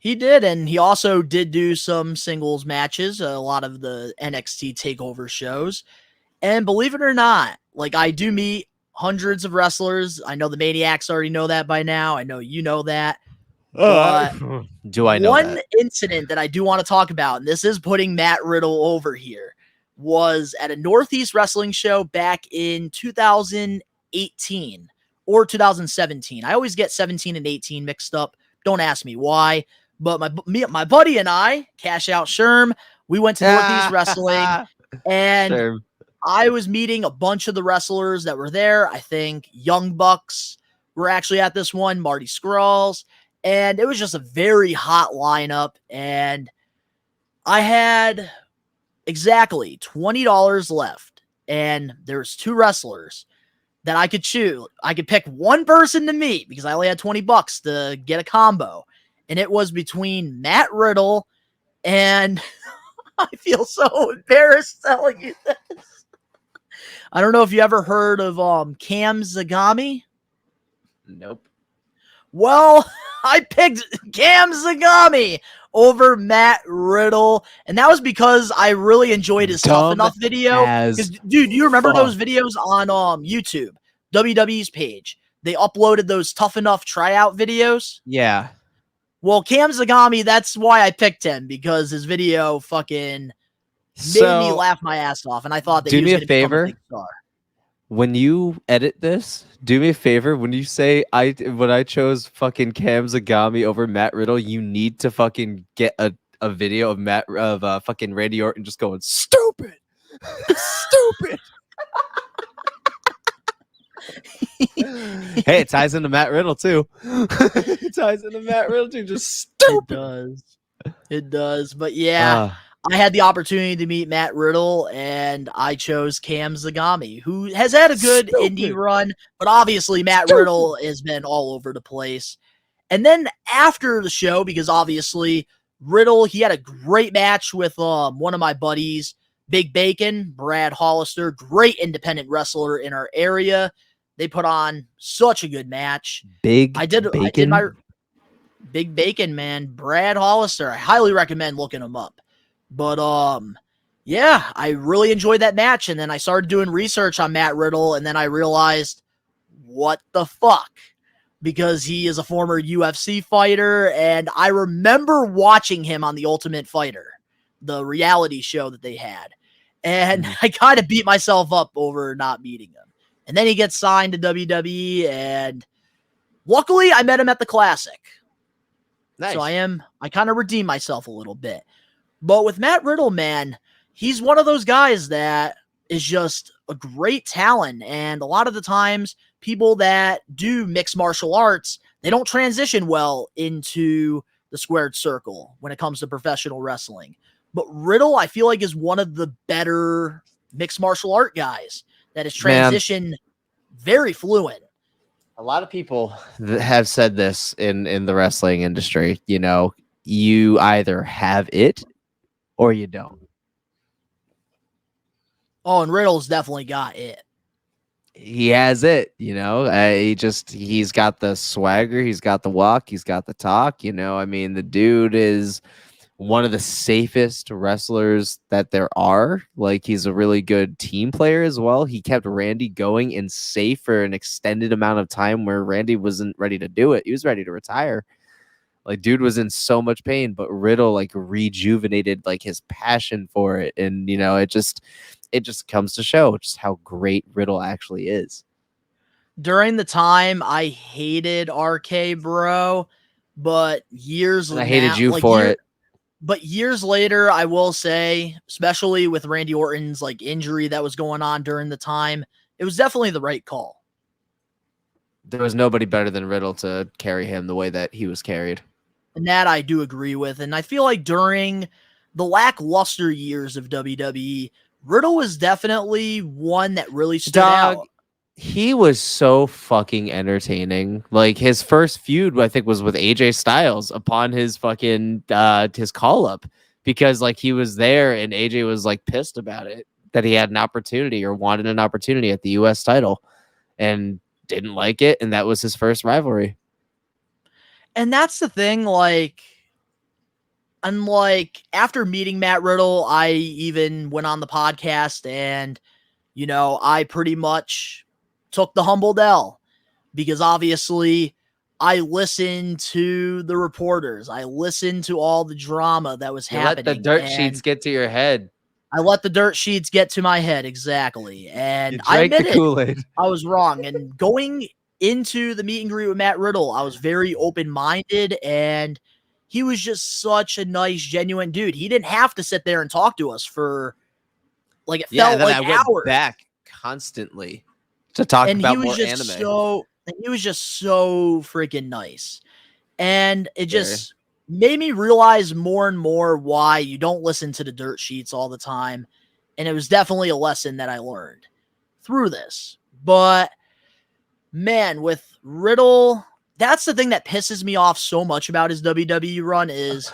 He did, and he also did do some singles matches, a lot of the NXT TakeOver shows. And believe it or not, like I do meet hundreds of wrestlers. I know the Maniacs already know that by now. I know you know that. But do I know one that? incident that I do want to talk about, and this is putting Matt Riddle over here, was at a Northeast Wrestling show back in 2018 or 2017. I always get 17 and 18 mixed up. Don't ask me why. But my buddy and I, Cash Out Sherm, we went to Northeast Wrestling, and I was meeting a bunch of the wrestlers that were there. I think Young Bucks were actually at this one, Marty Scrolls, and it was just a very hot lineup. And I had exactly $20 left, and there's two wrestlers that I could choose. I could pick one person to meet because I only had $20 to get a combo. And it was between Matt Riddle and I feel so embarrassed telling you this. I don't know if you ever heard of Cam Zagami. Nope. Well, I picked Cam Zagami over Matt Riddle, and that was because I really enjoyed his Tough Enough video. Because, dude, you remember those videos on YouTube, WWE's page? They uploaded those Tough Enough tryout videos. Yeah. Well, Cam Zagami, that's why I picked him, because his video fucking made me laugh my ass off, and I thought that he was going to become a big star. When you edit this, do me a favor. When you say when I chose fucking Cam Zagami over Matt Riddle, you need to fucking get a video of fucking Randy Orton just going stupid, stupid. Hey, it ties into Matt Riddle too. It ties into Matt Riddle too. Just stupid. It does. But yeah, I had the opportunity to meet Matt Riddle, and I chose Cam Zagami, who has had a good indie run, but obviously Matt Riddle has been all over the place. And then after the show, because obviously Riddle, he had a great match with one of my buddies, Big Bacon, Brad Hollister, great independent wrestler in our area. They put on such a good match. I did my Big Bacon, man. Brad Hollister. I highly recommend looking him up. But yeah, I really enjoyed that match. And then I started doing research on Matt Riddle, and then I realized, what the fuck? because he is a former UFC fighter, and I remember watching him on The Ultimate Fighter, the reality show that they had, and I kind of beat myself up over not meeting him. And then he gets signed to WWE, and luckily I met him at the Classic. Nice. So I kind of redeemed myself a little bit. But with Matt Riddle, man, he's one of those guys that is just a great talent. And a lot of the times, people that do mixed martial arts, they don't transition well into the squared circle when it comes to professional wrestling. But Riddle, I feel like, is one of the better mixed martial art guys that is transition very fluent. A lot of people have said this in the wrestling industry. You know, you either have it or you don't. Oh, and Riddle's definitely got it. He has it, you know. He's got the swagger, he's got the walk, he's got the talk. You know, I mean, the dude is one of the safest wrestlers that there are. Like, he's a really good team player as well. He kept Randy going and safe for an extended amount of time where Randy wasn't ready to do it. He was ready to retire. Like, dude was in so much pain, but Riddle like rejuvenated like his passion for it. And, you know, it just comes to show just how great Riddle actually is. During the time, I hated RK Bro, but years And I hated you for it. But years later, I will say, especially with Randy Orton's like injury that was going on during the time, it was definitely the right call. There was nobody better than Riddle to carry him the way that he was carried. And that I do agree with. And I feel like during the lackluster years of WWE, Riddle was definitely one that really stood out. He was so fucking entertaining. Like, his first feud, I think, was with AJ Styles upon his fucking his call up, because like he was there and AJ was like pissed about it, that he had an opportunity or wanted an opportunity at the US title and didn't like it, and that was his first rivalry. And that's the thing, like, unlike after meeting Matt Riddle, I even went on the podcast and, you know, I pretty much took the humbled L, because obviously I listened to the reporters. I listened to all the drama that was happening. Let the dirt sheets get to your head. I let the dirt sheets get to my head, exactly. And I drank the admitted Kool-Aid. I was wrong. And going into the meet and greet with Matt Riddle, I was very open-minded, and he was just such a nice, genuine dude. He didn't have to sit there and talk to us for, like, it felt like I went hours. back constantly to talk about more anime. He was just so freaking nice. And it just made me realize more and more why you don't listen to the dirt sheets all the time. And it was definitely a lesson that I learned through this. But man, with Riddle, that's the thing that pisses me off so much about his WWE run, is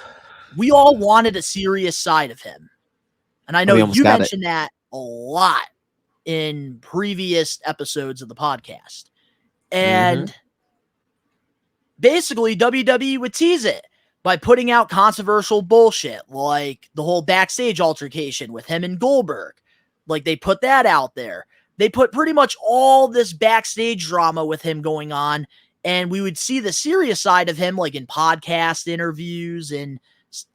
we all wanted a serious side of him. And I know you mentioned that a lot in previous episodes of the podcast. And basically WWE would tease it by putting out controversial bullshit, like the whole backstage altercation with him and Goldberg. Like, they put that out there. They put pretty much all this backstage drama with him going on, and we would see the serious side of him, like in podcast interviews and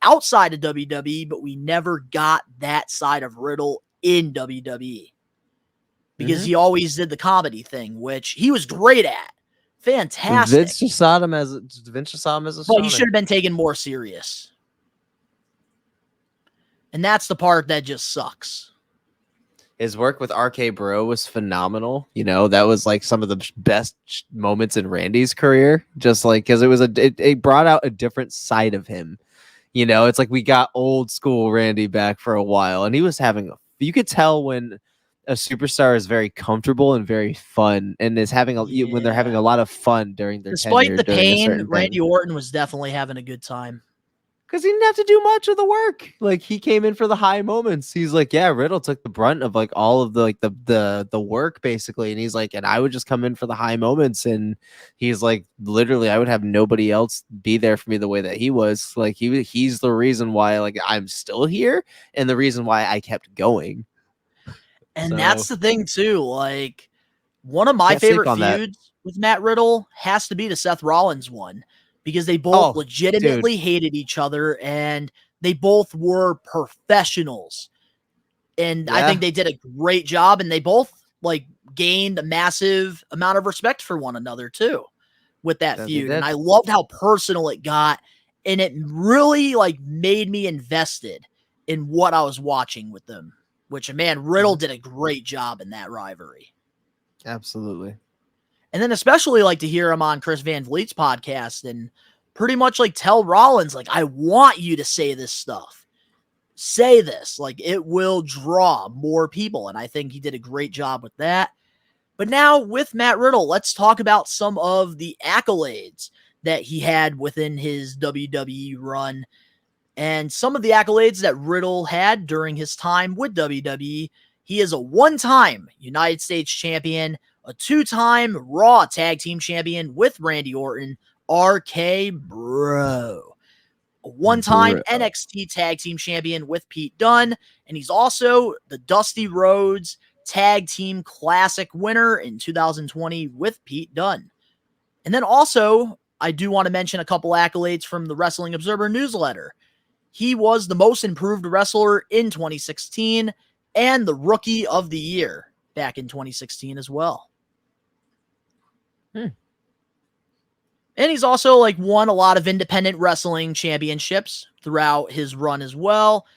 outside of WWE, but we never got that side of Riddle in WWE. Because he always did the comedy thing, which he was great at. Fantastic. Vince just saw him as a But he should have been taken more serious. And that's the part that just sucks. His work with RK Bro was phenomenal. You know, that was like some of the best moments in Randy's career. Just like, because it brought out a different side of him. You know, it's like we got old school Randy back for a while, and he was you could tell when a superstar is very comfortable and very fun, and is having when they're having a lot of fun during their despite tenure, the pain, Randy Randy Orton was definitely having a good time. Because he didn't have to do much of the work. Like, he came in for the high moments. He's like, yeah, Riddle took the brunt of like all of the like the work basically, and he's like, and I would just come in for the high moments, and he's like, literally, I would have nobody else be there for me the way that he was. Like, he's the reason why like I'm still here, and the reason why I kept going. And that's the thing too. Like, one of my favorite feuds with Matt Riddle has to be the Seth Rollins one, because they both legitimately hated each other and they both were professionals. And I think they did a great job, and they both like gained a massive amount of respect for one another too with that feud. And I loved how personal it got, and it really like made me invested in what I was watching with them, which, man, Riddle did a great job in that rivalry. Absolutely. And then especially like to hear him on Chris Van Vliet's podcast and pretty much like tell Rollins, like, I want you to say this stuff. Say this, like, it will draw more people. And I think he did a great job with that. But now with Matt Riddle, let's talk about some of the accolades that he had within his WWE run. And some of the accolades that Riddle had during his time with WWE. He is a one-time United States champion, a two-time Raw Tag Team champion with Randy Orton, RK Bro. A one-time NXT Tag Team champion with Pete Dunne, and he's also the Dusty Rhodes Tag Team Classic winner in 2020 with Pete Dunne. And then also, I do want to mention a couple accolades from the Wrestling Observer newsletter. He was the most improved wrestler in 2016 and the Rookie of the Year back in 2016 as well. And he's also like won a lot of independent wrestling championships throughout his run as well.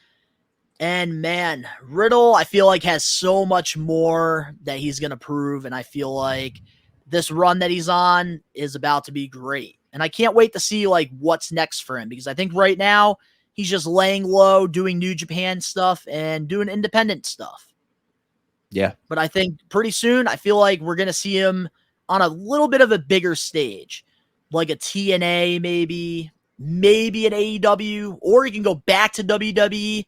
And man, Riddle, I feel like has so much more that he's going to prove. And I feel like this run that he's on is about to be great. And I can't wait to see like what's next for him, because I think right now he's just laying low, doing New Japan stuff and doing independent stuff. Yeah. But I think pretty soon, I feel like we're going to see him on a little bit of a bigger stage. Like a TNA, maybe an AEW, or he can go back to WWE.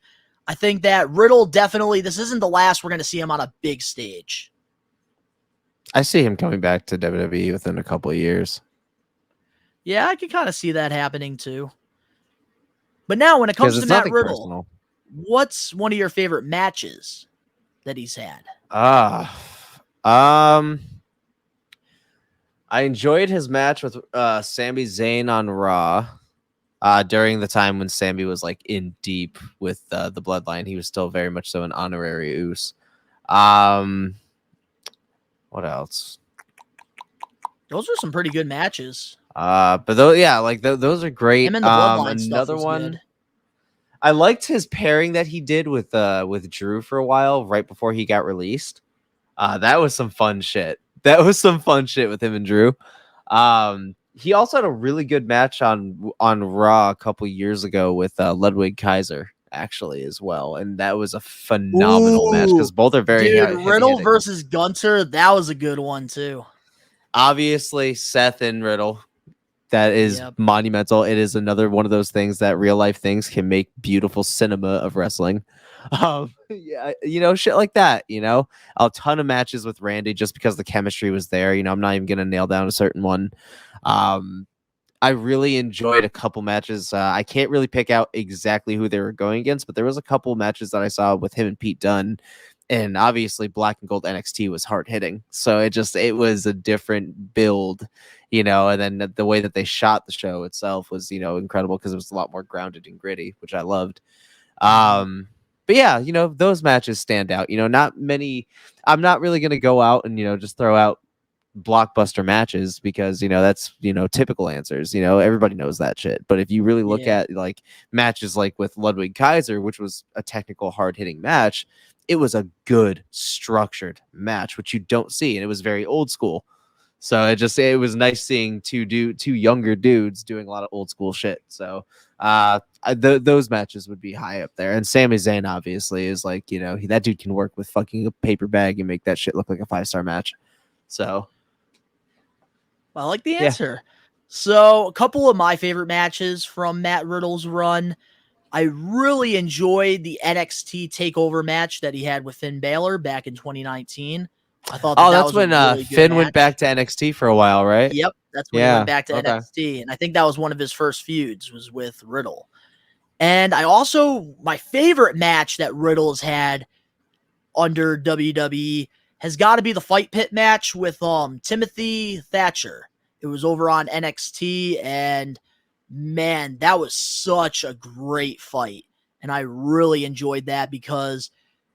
I think that Riddle definitely, this isn't the last we're going to see him on a big stage. I see him coming back to WWE within a couple of years. Yeah, I can kind of see that happening too. But now when it comes to Matt Riddle, what's one of your favorite matches that he's had? I enjoyed his match with Sami Zayn on Raw during the time when Sami was like in deep with the bloodline. He was still very much so an honorary Uce. What else? Those are some pretty good matches. But those, yeah, like those are great. Him and the bloodline Another stuff one. Good. I liked his pairing that he did with Drew for a while right before he got released. That was some fun shit. That was some fun shit with him and Drew. He also had a really good match on Raw a couple years ago with Ludwig Kaiser, actually, as well. And that was a phenomenal match because both are very Riddle versus Gunter, that was a good one too. Obviously, Seth and Riddle. That is monumental. It is another one of those things that real life things can make beautiful cinema of wrestling. Yeah, shit like that. A ton of matches with Randy just because the chemistry was there. I'm not even gonna nail down a certain one. I really enjoyed a couple matches. I can't really pick out exactly who they were going against, but there was a couple matches that I saw with him and Pete Dunne. And obviously Black and Gold NXT was hard hitting. So it was a different build, and then the way that they shot the show itself was, incredible because it was a lot more grounded and gritty, which I loved. But yeah, those matches stand out, not many. I'm not really going to go out and, just throw out blockbuster matches because, that's, typical answers, everybody knows that shit. But if you really look at like matches like with Ludwig Kaiser, which was a technical hard hitting match, it was a good structured match, which you don't see. And it was very old school. So it was nice seeing two younger dudes doing a lot of old school shit. So those matches would be high up there. And Sami Zayn obviously is like, that dude can work with fucking a paper bag and make that shit look like a 5-star match. So I like the answer. Yeah. So a couple of my favorite matches from Matt Riddle's run. I really enjoyed the NXT TakeOver match that he had with Finn Balor back in 2019. I thought that's when really Finn went back to NXT for a while, right? Yep, that's when he went back to NXT, and I think that was one of his first feuds was with Riddle. And my favorite match that Riddle has had under WWE has got to be the Fight Pit match with Timothy Thatcher. It was over on NXT, and man, that was such a great fight. And I really enjoyed that because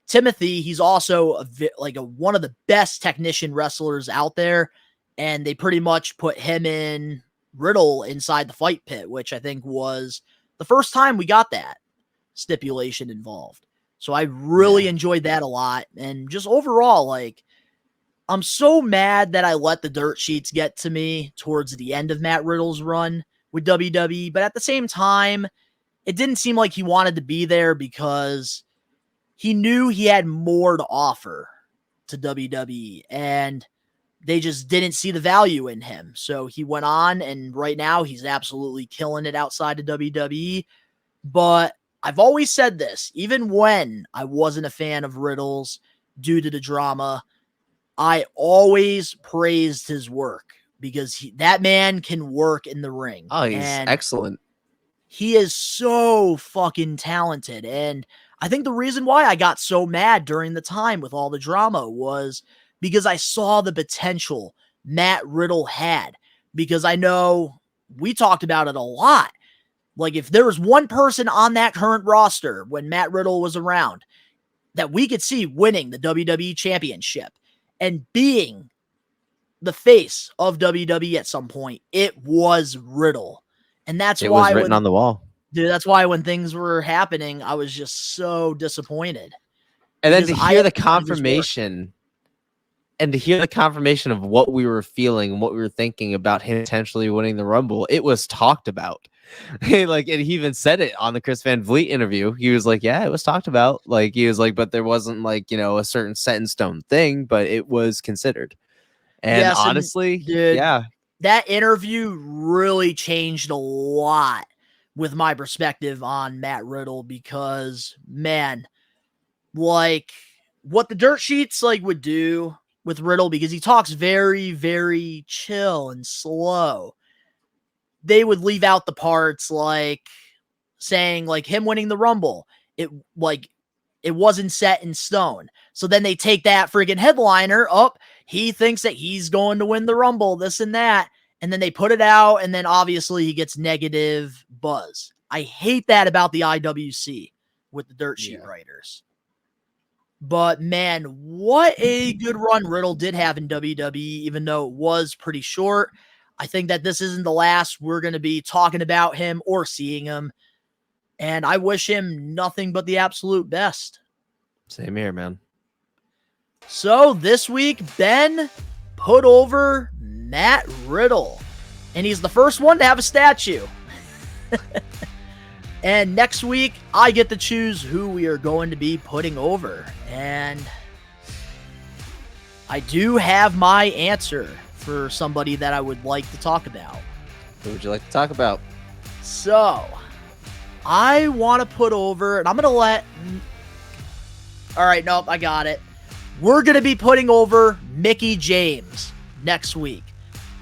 Timothy, he's also one of the best technician wrestlers out there, and they pretty much put him in Riddle inside the Fight Pit, which I think was the first time we got that stipulation involved. So I really enjoyed that a lot. And just overall, like, I'm so mad that I let the dirt sheets get to me towards the end of Matt Riddle's run with WWE, but at the same time, it didn't seem like he wanted to be there because he knew he had more to offer to WWE, and they just didn't see the value in him. So he went on, and right now he's absolutely killing it outside of WWE. But I've always said this, even when I wasn't a fan of Riddle's due to the drama, I always praised his work because that man can work in the ring. Oh, he's excellent. He is so fucking talented. And I think the reason why I got so mad during the time with all the drama was because I saw the potential Matt Riddle had. Because I know we talked about it a lot. Like, if there was one person on that current roster when Matt Riddle was around that we could see winning the WWE Championship and being the face of WWE at some point, it was Riddle. And that's it why was written on the wall. Dude, that's why when things were happening, I was just so disappointed. And then to hear the confirmation of what we were feeling, what we were thinking about him potentially winning the Rumble, it was talked about. Like, and he even said it on the Chris Van Vliet interview. He was like, yeah, it was talked about. Like, he was like, but there wasn't like, you know, a certain set in stone thing, but it was considered. And yes, honestly, dude, yeah, that interview really changed a lot with my perspective on Matt Riddle because, man, like what the dirt sheets like would do with Riddle, because he talks very, very chill and slow. They would leave out the parts like saying like him winning the Rumble. It wasn't set in stone. So then they take that friggin' headliner up. He thinks that he's going to win the Rumble, this and that. And then they put it out, and then obviously he gets negative buzz. I hate that about the IWC with the dirt sheet writers. But man, what a good run Riddle did have in WWE, even though it was pretty short. I think that this isn't the last we're going to be talking about him or seeing him. And I wish him nothing but the absolute best. Same here, man. So this week, Ben put over Matt Riddle. And he's the first one to have a statue. And next week, I get to choose who we are going to be putting over. And I do have my answer for somebody that I would like to talk about. Who would you like to talk about? So, I want to put over, and I'm going to let... All right, nope, I got it. We're going to be putting over Mickie James next week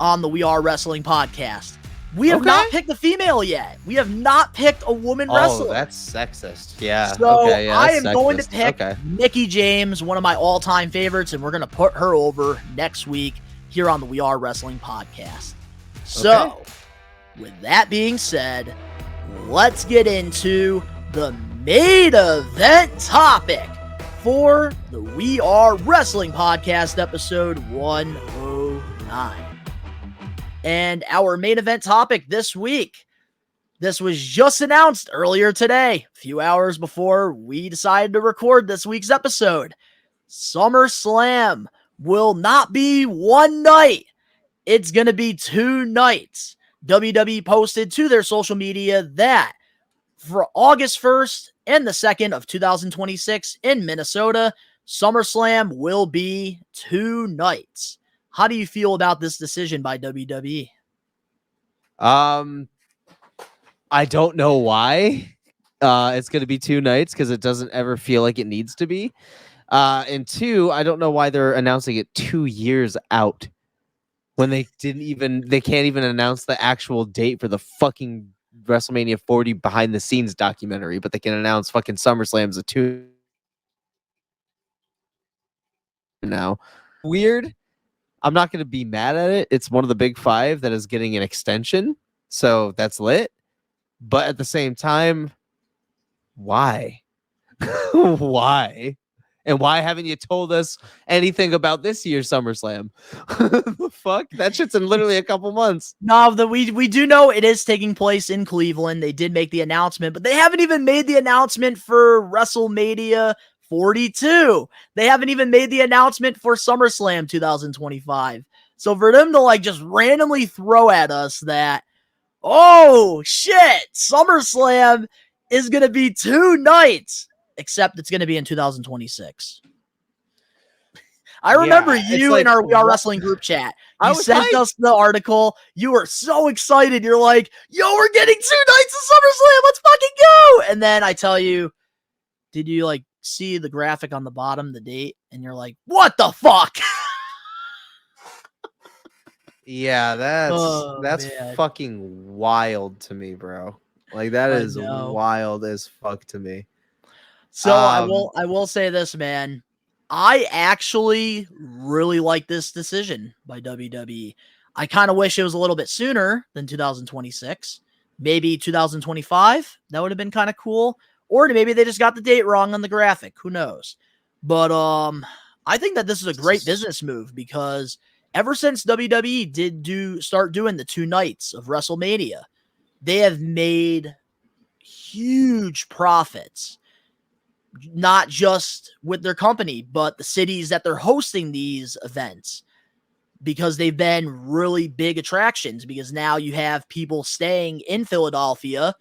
on the We Are Wrestling podcast. We have not picked a female yet. We have not picked a woman wrestler. Oh, that's sexist. Yeah. So okay, yeah, I am going to pick Mickie James, one of my all-time favorites, and we're going to put her over next week here on the We Are Wrestling podcast. So, with that being said, let's get into the main event topic for the We Are Wrestling podcast episode 109. And our main event topic this week, this was just announced earlier today, a few hours before we decided to record this week's episode. SummerSlam will not be one night. It's going to be 2 nights. WWE posted to their social media that for August 1st and the 2nd of 2026 in Minnesota, SummerSlam will be 2 nights. How do you feel about this decision by WWE? I don't know why it's going to be 2 nights, because it doesn't ever feel like it needs to be. And 2, I don't know why they're announcing it 2 years out when they can't even announce the actual date for the fucking WrestleMania 40 behind the scenes documentary, but they can announce fucking SummerSlam as a 2. now. Weird. I'm not going to be mad at it. It's one of the big 5 that is getting an extension. So that's lit. But at the same time, why? Why? And why haven't you told us anything about this year's SummerSlam? The fuck? That shit's in literally a couple months. No, we do know it is taking place in Cleveland. They did make the announcement, but they haven't even made the announcement for WrestleMania 42. They haven't even made the announcement for SummerSlam 2025. So for them to like just randomly throw at us that, oh shit, SummerSlam is going to be 2 nights, except it's going to be in 2026. I remember you in our We Are Wrestling group chat. You sent us the article. You were so excited. You're like, yo, we're getting 2 nights of SummerSlam. Let's fucking go. And then I tell you, did you like see the graphic on the bottom, the date? And you're like, what the fuck? Yeah, that's fucking wild to me, bro. Like that is wild as fuck to me. So I will say this, man. I actually really like this decision by WWE. I kind of wish it was a little bit sooner than 2026. Maybe 2025. That would have been kind of cool. Or maybe they just got the date wrong on the graphic. Who knows? But I think that this is a great business move because ever since WWE did start doing the 2 nights of WrestleMania, they have made huge profits. Not just with their company, but the cities that they're hosting these events, because they've been really big attractions. Because now you have people staying in Philadelphia,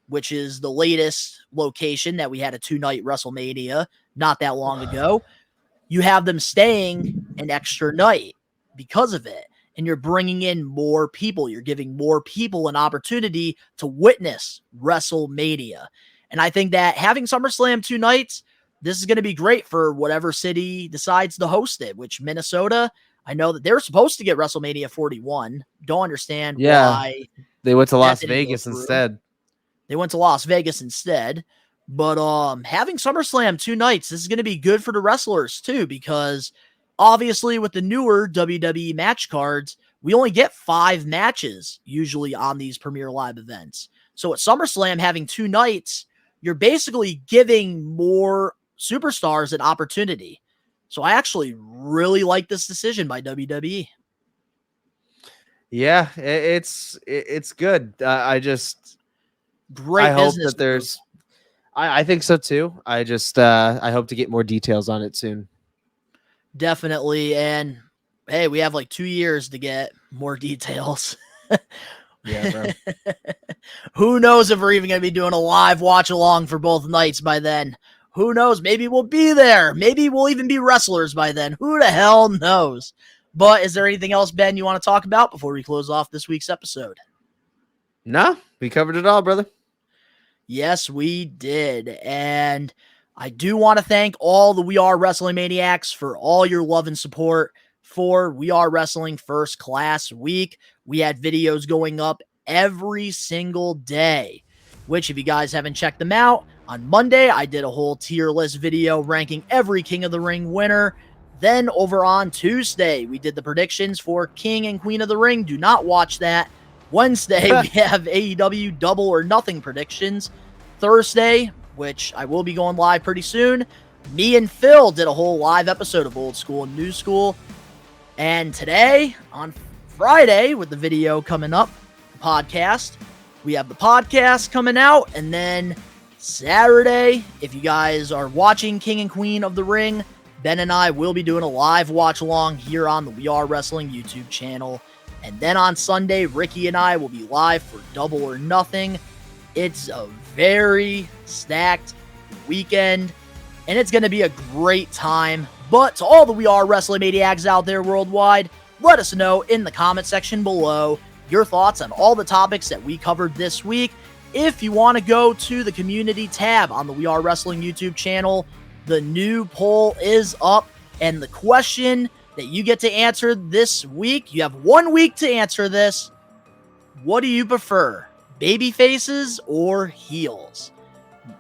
which is the latest location that we had a 2-night WrestleMania not that long ago. You have them staying an extra night because of it. And you're bringing in more people. You're giving more people an opportunity to witness WrestleMania. And I think that having SummerSlam 2 nights, this is going to be great for whatever city decides to host it, which Minnesota, I know that they were supposed to get WrestleMania 41. Don't understand why. They went to Las Vegas instead. They went to Las Vegas instead. But having SummerSlam 2 nights, this is going to be good for the wrestlers too, because obviously with the newer WWE match cards, we only get 5 matches usually on these Premier Live events. So at SummerSlam having 2 nights, you're basically giving more superstars an opportunity. So I actually really like this decision by WWE. Yeah, it's good. I hope that there's. I think so too. I hope to get more details on it soon. Definitely, and hey, we have like 2 years to get more details. Yeah, bro. Who knows if we're even going to be doing a live watch along for both nights by then? Who knows? Maybe we'll be there. Maybe we'll even be wrestlers by then. Who the hell knows? But is there anything else, Ben, you want to talk about before we close off this week's episode? No, we covered it all, brother. Yes, we did. And I do want to thank all the We Are Wrestling Maniacs for all your love and support for We Are Wrestling First Class Week. We had videos going up every single day, which if you guys haven't checked them out, on Monday, I did a whole tier list video ranking every King of the Ring winner. Then over on Tuesday, we did the predictions for King and Queen of the Ring. Do not watch that. Wednesday, we have AEW Double or Nothing predictions. Thursday, which I will be going live pretty soon, me and Phil did a whole live episode of Old School and New School. And today, on Friday, with the video coming up, the podcast, we have the podcast coming out. And then Saturday, if you guys are watching King and Queen of the Ring, Ben and I will be doing a live watch along here on the We Are Wrestling YouTube channel. And then on Sunday, Ricky and I will be live for Double or Nothing. It's a very stacked weekend, and it's going to be a great time. But to all the We Are Wrestling Maniacs out there worldwide, let us know in the comment section below your thoughts on all the topics that we covered this week. If you want to go to the community tab on the We Are Wrestling YouTube channel, the new poll is up, and the question that you get to answer this week, you have 1 week to answer this. What do you prefer, baby faces or heels?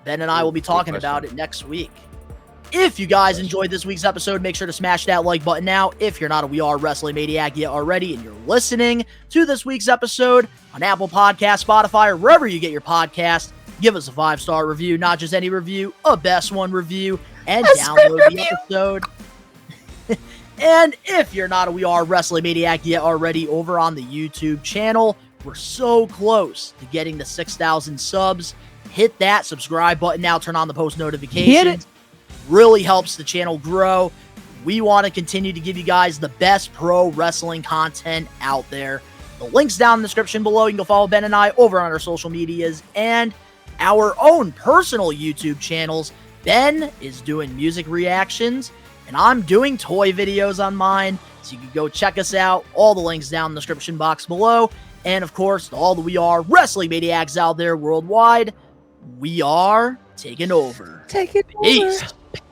Ben and I will be talking about it next week. If you guys enjoyed this week's episode, make sure to smash that like button now. If you're not a We Are Wrestling Maniac yet already and you're listening to this week's episode on Apple Podcasts, Spotify, or wherever you get your podcast, give us a 5-star review, not just any review, a best one review, and download the episode. And if you're not a We Are Wrestling Maniac yet already over on the YouTube channel, we're so close to getting to 6,000 subs. Hit that subscribe button now. Turn on the post notifications. Hit it. Really helps the channel grow. We want to continue to give you guys the best pro wrestling content out there. The link's down in the description below. You can go follow Ben and I over on our social medias and our own personal YouTube channels. Ben is doing music reactions, and I'm doing toy videos on mine. So you can go check us out. All the links down in the description box below. And of course, to all the We Are Wrestling Maniacs out there worldwide, we are taking over. Take it Peace. over. Peace.